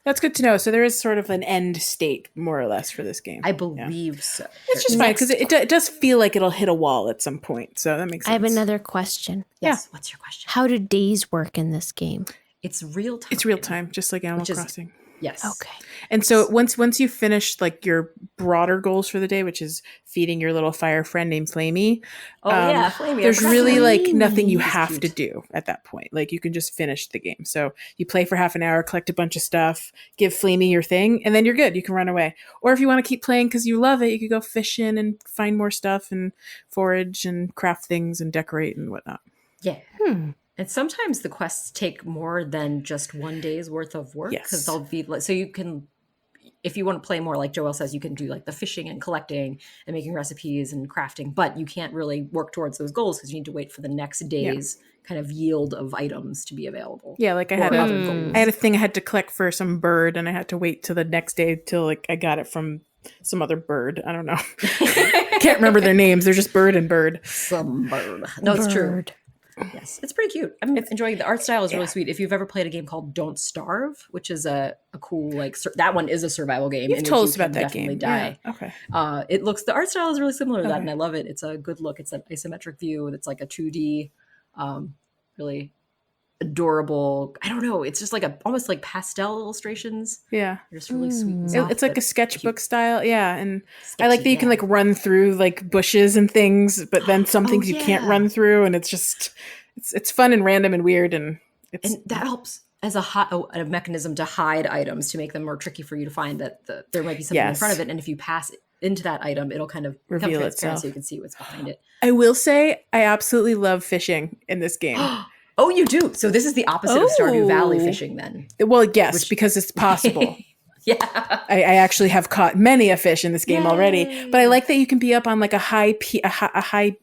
That's good to know. So there is sort of an end state, more or less, for this game. I believe so. It's just fine because it does feel like it'll hit a wall at some point. So that makes sense. I have another question. Yes. What's your question? How do days work in this game? It's real time. It's real time, just like Animal Crossing. Yes. Okay. And so once you finish like your broader goals for the day, which is feeding your little fire friend named Flamey, Flamey. there's really like nothing you He's have cute. to do at that point. Like you can just finish the game. So you play for half an hour, collect a bunch of stuff, give Flamey your thing, and then you're good. You can run away. Or if you want to keep playing because you love it, you could go fishing and find more stuff and forage and craft things and decorate and whatnot. Yeah. And sometimes the quests take more than just one day's worth of work, because they'll be like, so you can, if you want to play more, like Joelle says, you can do like the fishing and collecting and making recipes and crafting, but you can't really work towards those goals because you need to wait for the next day's kind of yield of items to be available. Yeah, like I had a thing I had to collect for some bird, and I had to wait till the next day till like I got it from some other bird. I don't know. Can't remember their names. They're just bird and bird. Some bird. No, it's true. Yes, it's pretty cute. I'm enjoying the art style is really sweet. If you've ever played a game called Don't Starve, which is a cool like that one is a survival game. You've told us about that game. Die. Yeah. Okay. The art style is really similar to that, and I love it. It's a good look. It's an isometric view, and it's like a 2D, really adorable. I don't know. It's just like almost like pastel illustrations. Yeah, they're just really sweet. And soft, it's like a sketchbook style. Yeah, and sketchy, I like that you can like run through like bushes and things, but then some things you can't run through, and it's just it's fun and random and weird, and that helps as a mechanism to hide items to make them more tricky for you to find that there might be something in front of it, and if you pass into that item, it'll kind of become reveal transparent itself so you can see what's behind it. I will say I absolutely love fishing in this game. Oh, you do? So this is the opposite of Stardew Valley fishing then? Well, yes, because it's possible. Yeah. I actually have caught many a fish in this game already, but I like that you can be up on like a high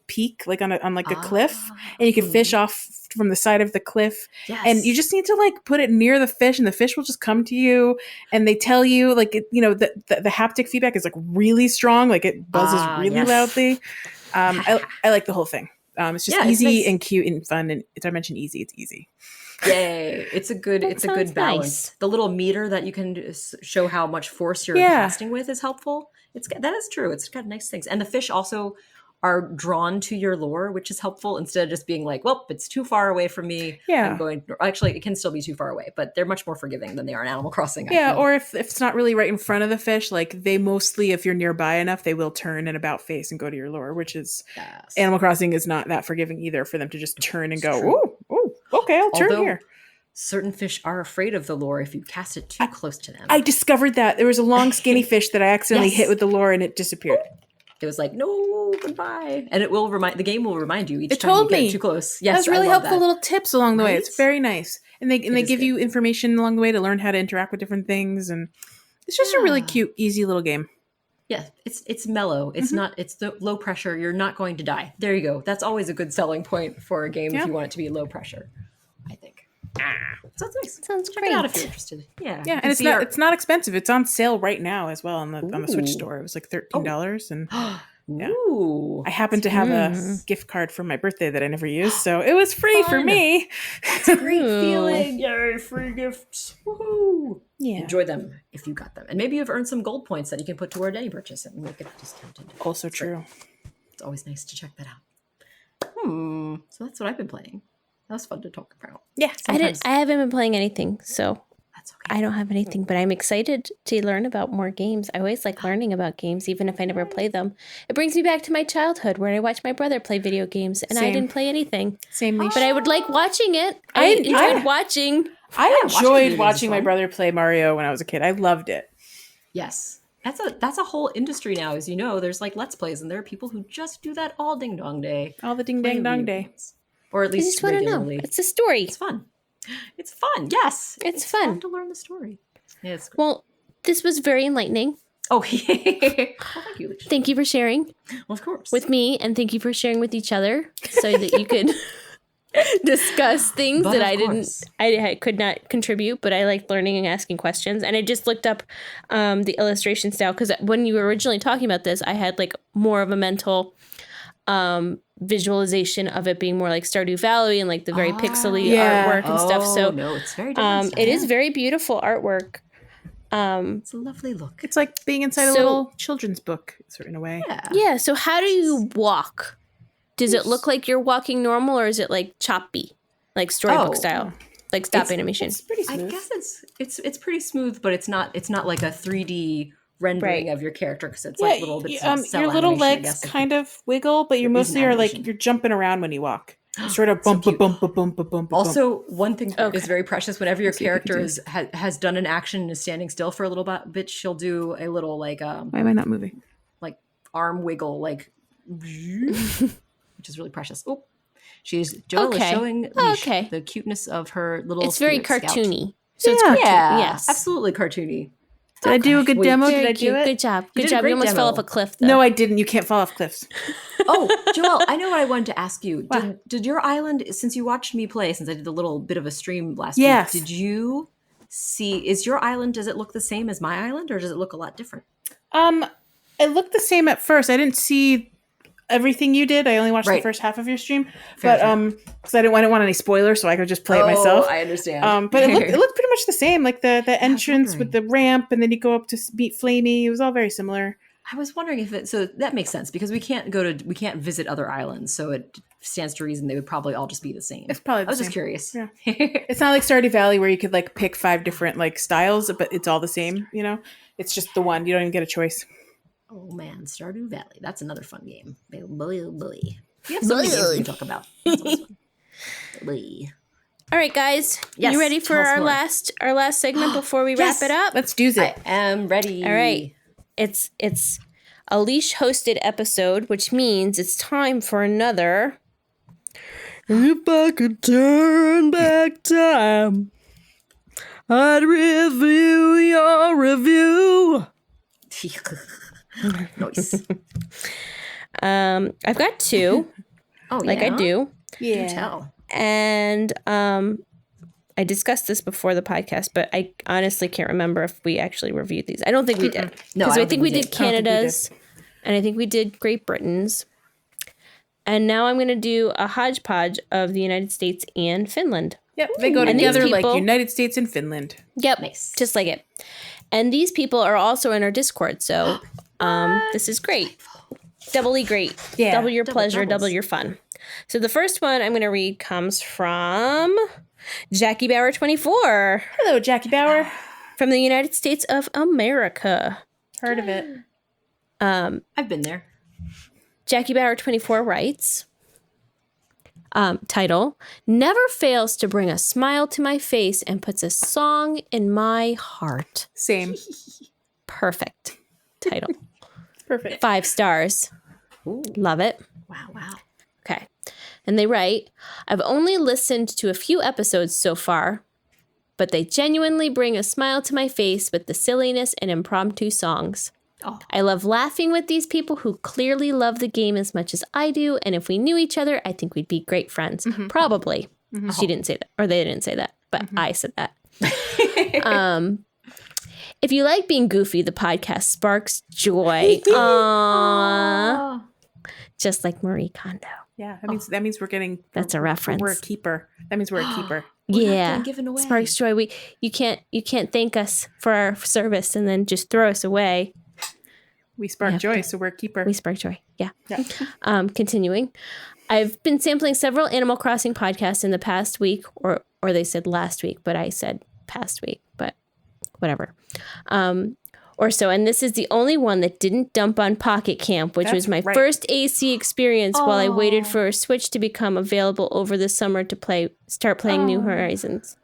peak, like on a cliff, and you can fish off from the side of the cliff. Yes. And you just need to like put it near the fish, and the fish will just come to you, and they tell you like the haptic feedback is like really strong, like it buzzes really loudly. I like the whole thing. It's just easy and cute and fun, and did I mention easy? It's easy. Yay! It's a good balance. Nice. The little meter that you can show how much force you're casting with is helpful. That is true. It's got nice things, and the fish also are drawn to your lure, which is helpful instead of just being like, well, it's too far away from me. Yeah. I'm going. Actually, it can still be too far away, but they're much more forgiving than they are in Animal Crossing. Yeah, or if it's not really right in front of the fish, like they mostly, if you're nearby enough, they will turn and about face and go to your lure, which is Animal Crossing is not that forgiving either for them to just turn and go, oh, okay, I'll turn here. Certain fish are afraid of the lure if you cast it too close to them. I discovered that. There was a long, skinny fish that I accidentally hit with the lure and it disappeared. It was like, no, goodbye. And the game will remind you each time you get too close. Yes, that's really I love helpful little tips along the way. It's very nice. And they give good. you information along the way to learn how to interact with different things. And it's just a really cute, easy little game. Yeah, it's mellow. It's not. It's the low pressure. You're not going to die. There you go. That's always a good selling point for a game if you want it to be low pressure, I think. So that's nice. Sounds Check great. it out if you're interested. Yeah. Yeah, and it's not expensive. It's on sale right now as well on the Switch store. It was like $13, and yeah. Ooh. I happened to have a gift card from my birthday that I never used, so it was free for me. That's a great feeling. Yay, free gifts. Woohoo. Yeah. Enjoy them if you got them. And maybe you've earned some gold points that you can put toward any purchase and make it discounted. Also true. It's always nice to check that out. So that's what I've been playing. That was fun to talk about. Yeah. I haven't been playing anything, so That's okay. I don't have anything, but I'm excited to learn about more games. I always like learning about games, even if I never play them. It brings me back to my childhood where I watched my brother play video games, and I Same. didn't play anything. Same. But I would like watching it. I enjoyed watching. I enjoyed games watching is my fun. brother play Mario when I was a kid. I loved it. Yes. That's a whole industry now, as you know. There's like Let's Plays, and there are people who just do that all ding dong day. All the ding Playing dang dong video day. games. Or at I least just want to know. regularly. It's a story. It's fun. It's fun. Yes. It's fun. to learn the story. Yeah, it's great. Well, this was very enlightening. Oh, well, thank you, Alicia. Thank you for sharing Well, of course. with me, and thank you for sharing with each other so that you could discuss things But that of I course. could not contribute, but I liked learning and asking questions. And I just looked up the illustration style because when you were originally talking about this, I had like more of a mental visualization of it being more like Stardew Valley and like the very pixely Yeah. artwork and stuff. So no, it's very different. it is very beautiful artwork. It's a lovely look. It's like being inside a So- little children's book, sort of in a way. Yeah. Yeah. So how do you walk? Does it look like you're walking normal, or is it like choppy, like storybook Oh. style, like stop animation? It's pretty I smooth. guess it's pretty smooth, but it's not like a 3D rendering Right. of your character because it's like little bits of cell your little animation, I legs guess. kind of wiggle, but you're It is an mostly are like animation. you're jumping around when you walk. Sort of bump, cute. bump, bump, bump, bump, bump. Also, one thing that Okay. is very precious whenever your So you can character do- has done an action and is standing still for a little bit, she'll do a little like Why am I not moving? arm wiggle, like which is really precious. Oh, Joelle Okay. is showing Okay. the cuteness of her little. It's very spirit scout. cartoony. So it's Yeah. cartoon. Yeah, Yes. absolutely cartoony. Did I do a good Wait, demo? Very Did I do cute. it? Good job. You Good did a job. You great almost fell demo. off a cliff, though. No, I didn't. You can't fall off cliffs. Oh, Joelle, I know what I wanted to ask you. Did your island, since you watched me play, since I did a little bit of a stream last Yes. week, did you see, is your island, does it look the same as my island or does it look a lot different? It looked the same at first. I didn't see everything you did. I only watched the Right. first half of your stream, Fair, but because I didn't want any spoilers, so I could just play it myself. I understand. But it looked pretty much the same, like the entrance wondering. with the ramp, and then you go up to meet Flamey. It was all very similar. I was wondering if so that makes sense because we can't visit other islands, so it stands to reason they would probably all just be the same. It's probably the I was same. just curious. Yeah. It's not like Stardew Valley where you could like pick 5 different like styles, but it's all the same. You know, it's just the one. You don't even get a choice. Oh man, Stardew Valley. That's another fun game. Boy, oh boy. We have so many games we can talk about. That's always fun. Boy. All right, guys. Yes, You ready for tell us our more. last segment before we Yes. wrap it up? Let's do I it. am ready. All right. It's a leash hosted episode, which means it's time for another. If I could turn back time, I'd review your review. Nice. I've got 2, Oh, like yeah. I do. Do tell. And I discussed this before the podcast, but I honestly can't remember if we actually reviewed these. I don't think we did. No, Because I I don't think we think we did did. I don't think we Canada's, and I think we did Great Britain's. And now I'm going to do a hodgepodge of the United States and Finland. Yep, they go And these together like people- United States and Finland. Yep, Nice. just like it. And these people are also in our Discord, so this is great. Doubly great. Yeah, Double your pleasure, doubles. double your fun. So the first one I'm going to read comes from Jackie Bauer 24 Hello, Jackie Bauer. from the United States of America. Heard of it? I've been there. Jackie Bauer 24 writes, title, never fails to bring a smile to my face and puts a song in my heart. Same. Perfect title. Perfect. 5 stars. Ooh. Love it. Wow. Okay. And they write, I've only listened to a few episodes so far, but they genuinely bring a smile to my face with the silliness and impromptu songs. Oh. I love laughing with these people who clearly love the game as much as I do, and if we knew each other, I think we'd be great friends. Probably. She didn't say that, or they didn't say that. but I said that. If you like being goofy, the podcast sparks joy. Aww. Just like Marie Kondo. Yeah, that means we're getting. That's a reference. We're a keeper. That means we're a keeper. Yeah, given away. sparks joy. You can't thank us for our service and then just throw us away. We spark joy, so we're a keeper. We spark joy. Yeah. Yeah. Continuing, I've been sampling several Animal Crossing podcasts in the past week, or they said last week, but I said past week, but whatever. Or so, and this is the only one that didn't dump on Pocket Camp, which was my first AC experience while I waited for a Switch to become available over the summer to start playing New Horizons.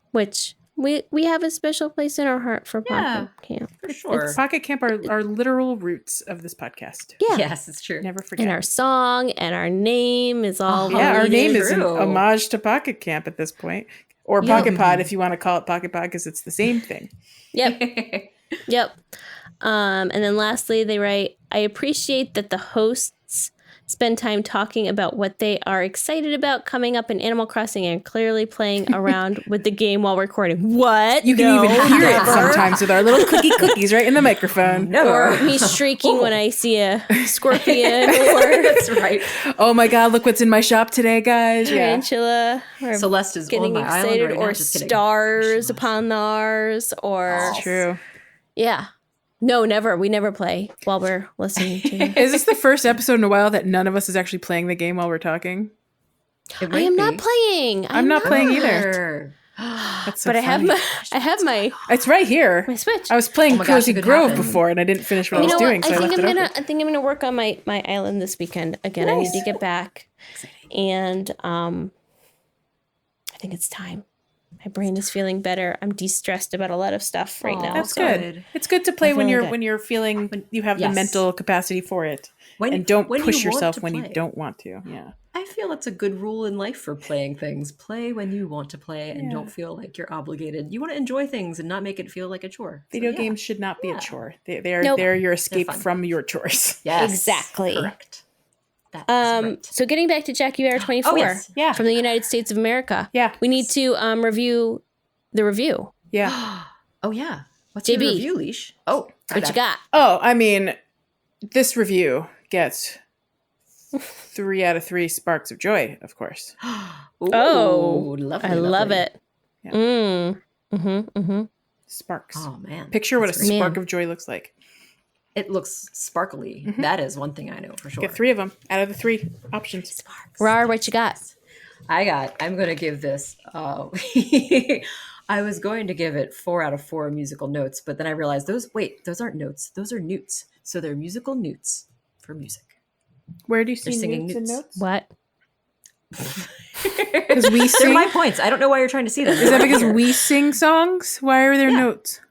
Which we have a special place in our heart for Pocket Camp. For sure. Pocket Camp are literal roots of this podcast. Yeah. Yes, it's true. Never forget. And our song and our name is all our name is an True. homage to Pocket Camp at this point. Or PocketPod if you want to call it PocketPod because it's the same thing. Yep. Yep. And then lastly, they write, I appreciate that the hosts spend time talking about what they are excited about coming up in Animal Crossing and clearly playing around with the game while recording. What? You can even hear it sometimes with our little cookies right in the microphone. Or me shrieking when I see a scorpion or That's right. Oh my God, look what's in my shop today, guys. tarantula. Or Celeste is getting on my island excited, right now. or Just kidding. stars upon ours, or True. yeah. No, never. We never play while we're listening to you. Is this the first episode in a while that none of us is actually playing the game while we're talking? It I might am not be. playing. I'm not playing either. Either. That's so But funny. I have my It's right here. Switch. I was playing Oh my gosh, Cozy it could Grove happen. before, and I didn't finish what I You was know doing, what? so I left it open. I think I'm gonna work on my island this weekend again. I need to get back, and I think it's time. My brain is feeling better. I'm de-stressed about a lot of stuff right now. That's so- good. It's good to play when feeling you're good. feeling you have the Yes. mental capacity for it, When- and don't when you push want yourself to when you play. don't want to. Yeah. I feel that's a good rule in life for playing things. Play when you want to play and don't feel like you're obligated. You want to enjoy things and not make it feel like a chore. So, Video yeah. games should not be a chore. They're Nope. they're your escape fun. from your chores. Yes. Exactly. Correct. That is right. So getting back to Jackie Bear 24 Oh, yes. Yeah. from the United States of America. Yeah. We need to review the review. Yeah. Oh, yeah. What's your JB. review, Leash? Oh, What you got? Oh, I mean, this review gets 3 out of 3 sparks of joy, of course. Ooh, Oh, lovely, I love lovely. it. Yeah. Mm-hmm. Sparks. Oh, man. Picture what a That's great. spark Man. of joy looks like. It looks sparkly. That is one thing I know for sure. Get 3 of them out of the 3 options. Sparks. Rar, what you got? I'm going to give this, I was going to give it 4 out of 4 musical notes, but then I realized those aren't notes. Those are newts. So they're musical newts for music. Where do you see They're singing newts and newts. notes? What? Because we They're sing. my points. I don't know why you're trying to see them. Is that because we sing songs? Why are there Yeah. notes?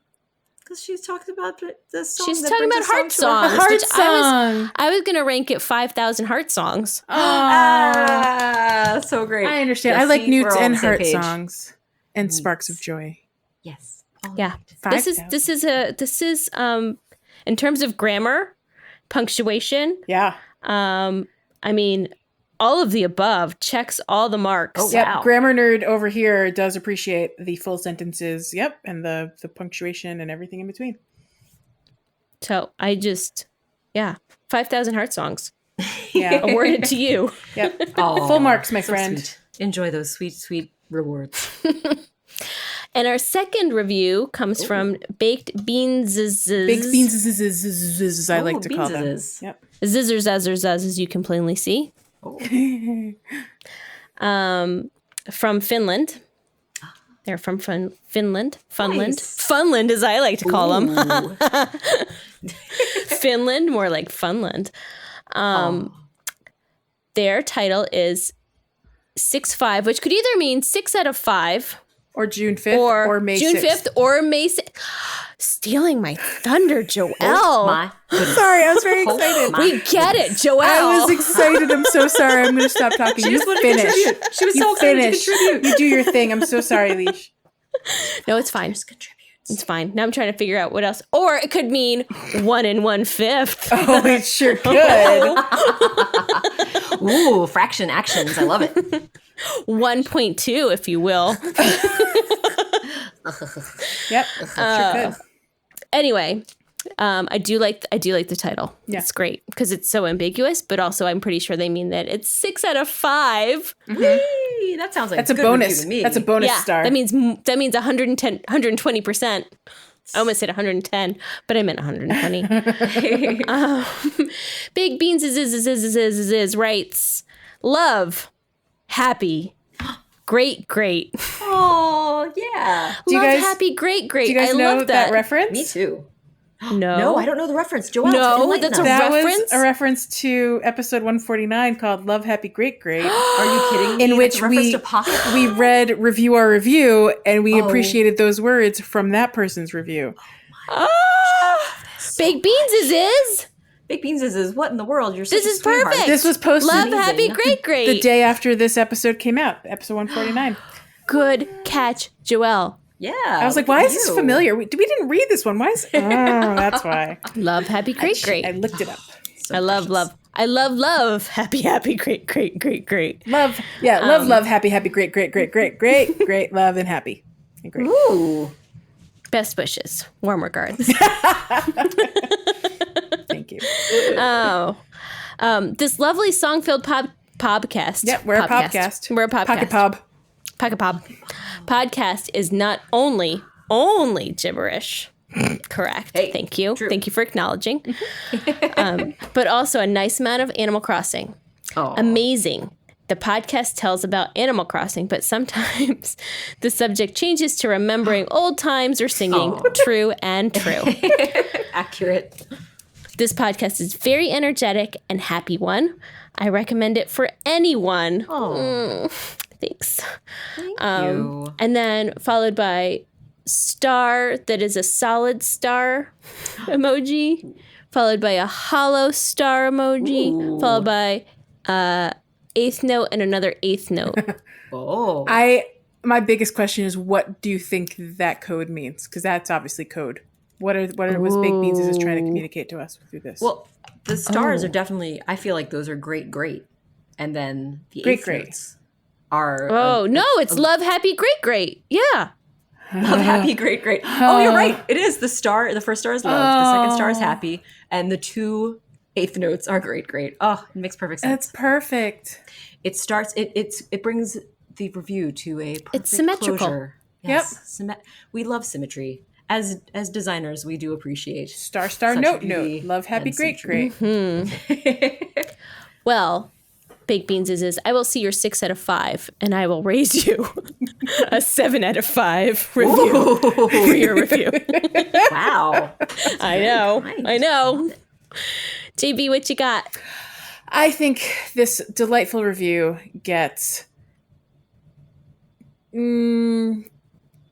Because she's talked about the song. She's that talking brings about a heart song to our songs. heart. which song. I was gonna rank it 5,000 heart songs. Ah, so great. I understand. Yeah, I like see, we're newts all on and the same heart page. songs and sparks of joy. Yes. Yeah. 5,000. This is in terms of grammar, punctuation, Yeah. I mean, all of the above checks all the marks. Oh, Yep. wow. Grammar nerd over here does appreciate the full sentences. Yep. And the punctuation and everything in between. So I just 5,000 heart songs Yeah. awarded to you. Yep. Aw, Full marks, my so friend. sweet. Enjoy those sweet, sweet rewards. And our second review comes from Baked Beans. Baked beans, I like to call them. beanses. Yep. Zizzer zazzer zazz, as you can plainly see. Oh. From Finland. They're from Finland. Funland. Nice. Funland, as I like to call them. Ooh. Finland, more like Funland. Their title is 6-5, which could either mean 6 out of 5 Or June 5th or, May June 6th. 5th or May 6th. Stealing my thunder, Joelle. My goodness. Sorry, I was very excited. my We get it, Joelle. I was excited. I'm so sorry. I'm going to stop talking. She You just wanted to finish. contribute. She was You so excited to finish. contribute. You do your thing. I'm so sorry, Leash. No, it's fine. Just contribute. It's fine. Now I'm trying to figure out what else. Or it could mean 1 1/5. Oh, it sure could. Ooh, fraction actions. I love it. 1.2, if you will. Yep, sure could. Anyway, I do like the title. Yeah. It's great because it's so ambiguous, but also I'm pretty sure they mean that it's 6 out of 5. Whee! That sounds like That's a good bonus. review to me. That's a bonus star. That means 120%. I almost said 110, but I meant 120. Big Beans is writes, love, happy, great. Oh, yeah. Do you Love, guys- happy, great. Do you guys I know love that reference? Me too. No. No, I don't know the reference. Joelle, No, enlighten that's a us. That reference? was a reference to episode 149 called Love, Happy, Great. Are you kidding me? In That's which a reference we to Pocket. we read Review Our Review, and we Oh. appreciated those words from that person's review. Ah, Big Beans is. Big Beans is what in the world? You're such This a is sweetheart. perfect. This was posted Love, amazing. happy, great. the day after this episode came out, episode 149. Good catch, Joelle. Yeah. I was like, why is this familiar? We didn't read this one. Why is Oh, that's why. Love, happy, great. I looked it up. I love. I love. Happy, great. Love, yeah, love, happy, great, love, and happy. And great. Ooh. Best wishes. Warm regards. Thank you. This lovely song-filled podcast. Yep, we're a podcast. We're a podcast. PocketPob. PocketPob. Podcast is not only gibberish. Correct. Hey, Thank you. true. Thank you for acknowledging. But also a nice amount of Animal Crossing. Oh. Amazing. The podcast tells about Animal Crossing, but sometimes the subject changes to remembering old times or singing True and True. Accurate. This podcast is very energetic and happy one. I recommend it for anyone. Oh. Thanks. Thank you. And then followed by star that is a solid star emoji, followed by a hollow star emoji, followed by eighth note and another eighth note. Oh. My biggest question is, what do you think that code means? Because that's obviously code. What was Baked Beans is trying to communicate to us through this? Well, the stars are definitely, I feel like those are great. And then the eighth notes are... No, it's love, happy, great. Yeah. Love, happy, great. Oh, you're right. It is. The first star is love. The second star is happy. And the 2 eighth notes are great. Oh, it makes perfect sense. That's perfect. It starts, it brings the review to a perfect It's symmetrical. closure. Yes. We love symmetry. As designers, we do appreciate Star, such note. beauty Love, happy, and great. symmetry. Well, Baked Beans is I will see your 6 out of 5 and I will raise you a 7 out of 5 review for your review. Wow. I know. JB, what you got? I think this delightful review gets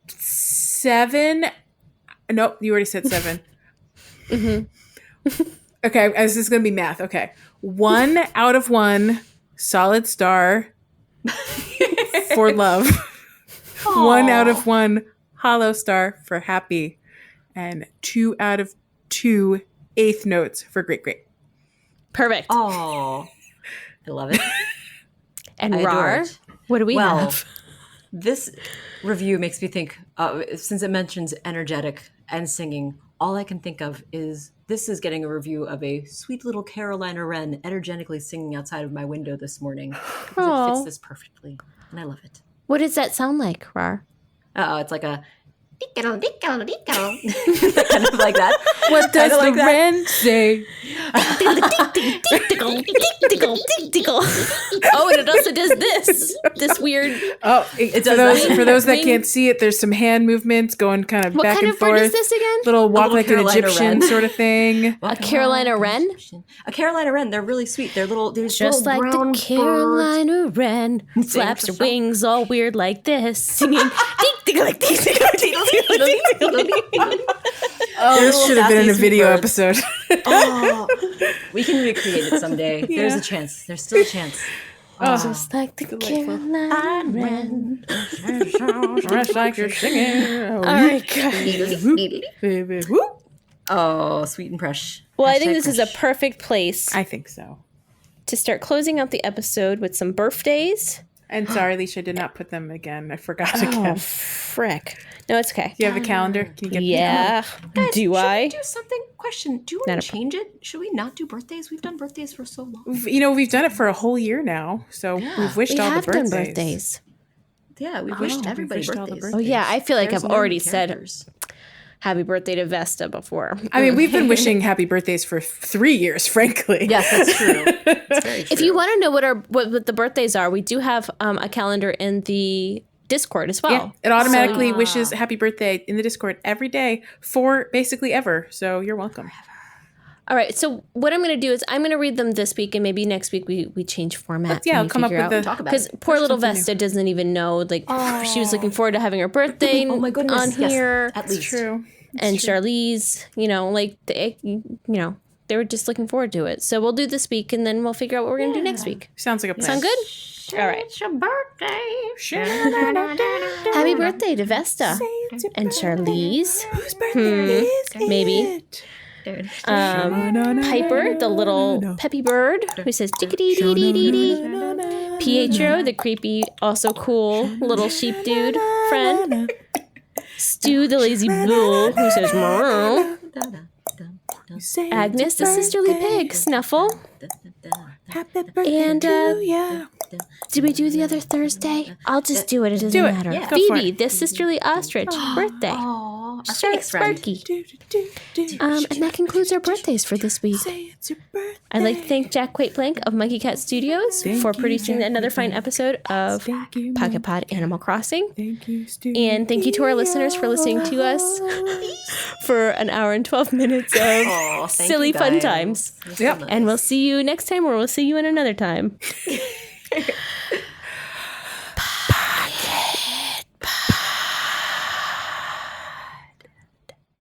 7. Nope, you already said 7. Okay, this is going to be math. Okay. 1 out of 1 solid star for love. 1 out of 1 hollow star for happy. And 2 out of 2 eighth notes for great. Perfect. Oh, I love it. And I adore Rar, it. what do we Well, have? This review makes me think, since it mentions energetic and singing, all I can think of is this is getting a review of a sweet little Carolina wren energetically singing outside of my window this morning. Because it Aw. fits this perfectly. And I love it. What does that sound like, Rar? It's like a kind of like that. What does Kinda the like that. wren say? Oh, and it also does this weird. Oh, does for those that Wing. can't see it, there's some hand movements going kind of What back kind and of bird forth. is this again? Little walk little like an Carolina Egyptian wren. sort of thing. A Carolina wren? A Carolina wren. They're really sweet. They're little. They're Just little like brown the Carolina wren flaps her for sure. wings all weird like this, singing. Oh, this little should have been in a sassy video birds. episode. Oh, we can recreate it someday. There's a chance. There's still a chance. Just like the Delightful. Caroline Wren. Just like you're singing. All right, guys. Baby, whoop. Oh, sweet and fresh. Well, I think Hashtag this is a fresh. perfect place I think so. to start closing out the episode with some birthdays. And sorry, Alicia, I did not put them again. I forgot again. Frick. No, it's okay. Do you have the calendar? Can you get Yeah. Guys, Do should I? we do something? Question. Do you want Not to a change it? Should we not do birthdays? We've done birthdays for so long. You know, we've done it for a whole year now, so we've wished We all have the done birthdays. birthdays. Yeah, we wished everybody wished all the birthdays. Oh, yeah. I feel like There's I've no already characters. said happy birthday to Vesta before. I mean, we've been wishing happy birthdays for 3 years, frankly. Yes, that's true. That's very true. If you want to know what the birthdays are, we do have a calendar in the Discord as well. Yeah, it automatically wishes happy birthday in the Discord every day for basically ever. So you're welcome. All right. So what I'm going to do is I'm going to read them this week, and maybe next week we change format. Yeah, and I'll we come up figure with out- the Talk about Because it. poor little something Vesta doesn't even know. Like she was looking forward to having her birthday Oh my goodness, on yes, here, at least. True. and Charlize. They were just looking forward to it. So we'll do this week, and then we'll figure out what we're going to do next week. Sounds like a plan. Sound good? All right. It's your birthday. Happy birthday to Vesta and Charlize. Whose birthday is Maybe. it? Piper, the little peppy bird who says chickadee dee dee dee dee. Pietro, the creepy, also cool little sheep dude friend. Stu, the lazy bull who says meow. Agnes, the sisterly pig. Snuffle. Happy birthday And, to ya. Did we do the other Thursday? I'll just do it. It doesn't Do it. matter. Yeah. Go for Phoebe, it. the sisterly ostrich. Birthday. Aw, our Phoenix friend. Sparky. Do, do, do, do. And that concludes our birthdays for this week. Say it's your birthday. I'd like to thank Jack Quaitblank of Monkey Cat Studios for producing another fine episode of Thank you, PocketPod Animal Crossing. Thank you, Stu. And thank you to our listeners for listening to us for an hour and 12 minutes of Aw, thank silly you fun guys. times. Yep. And we'll see you next time, or we'll see you in another time.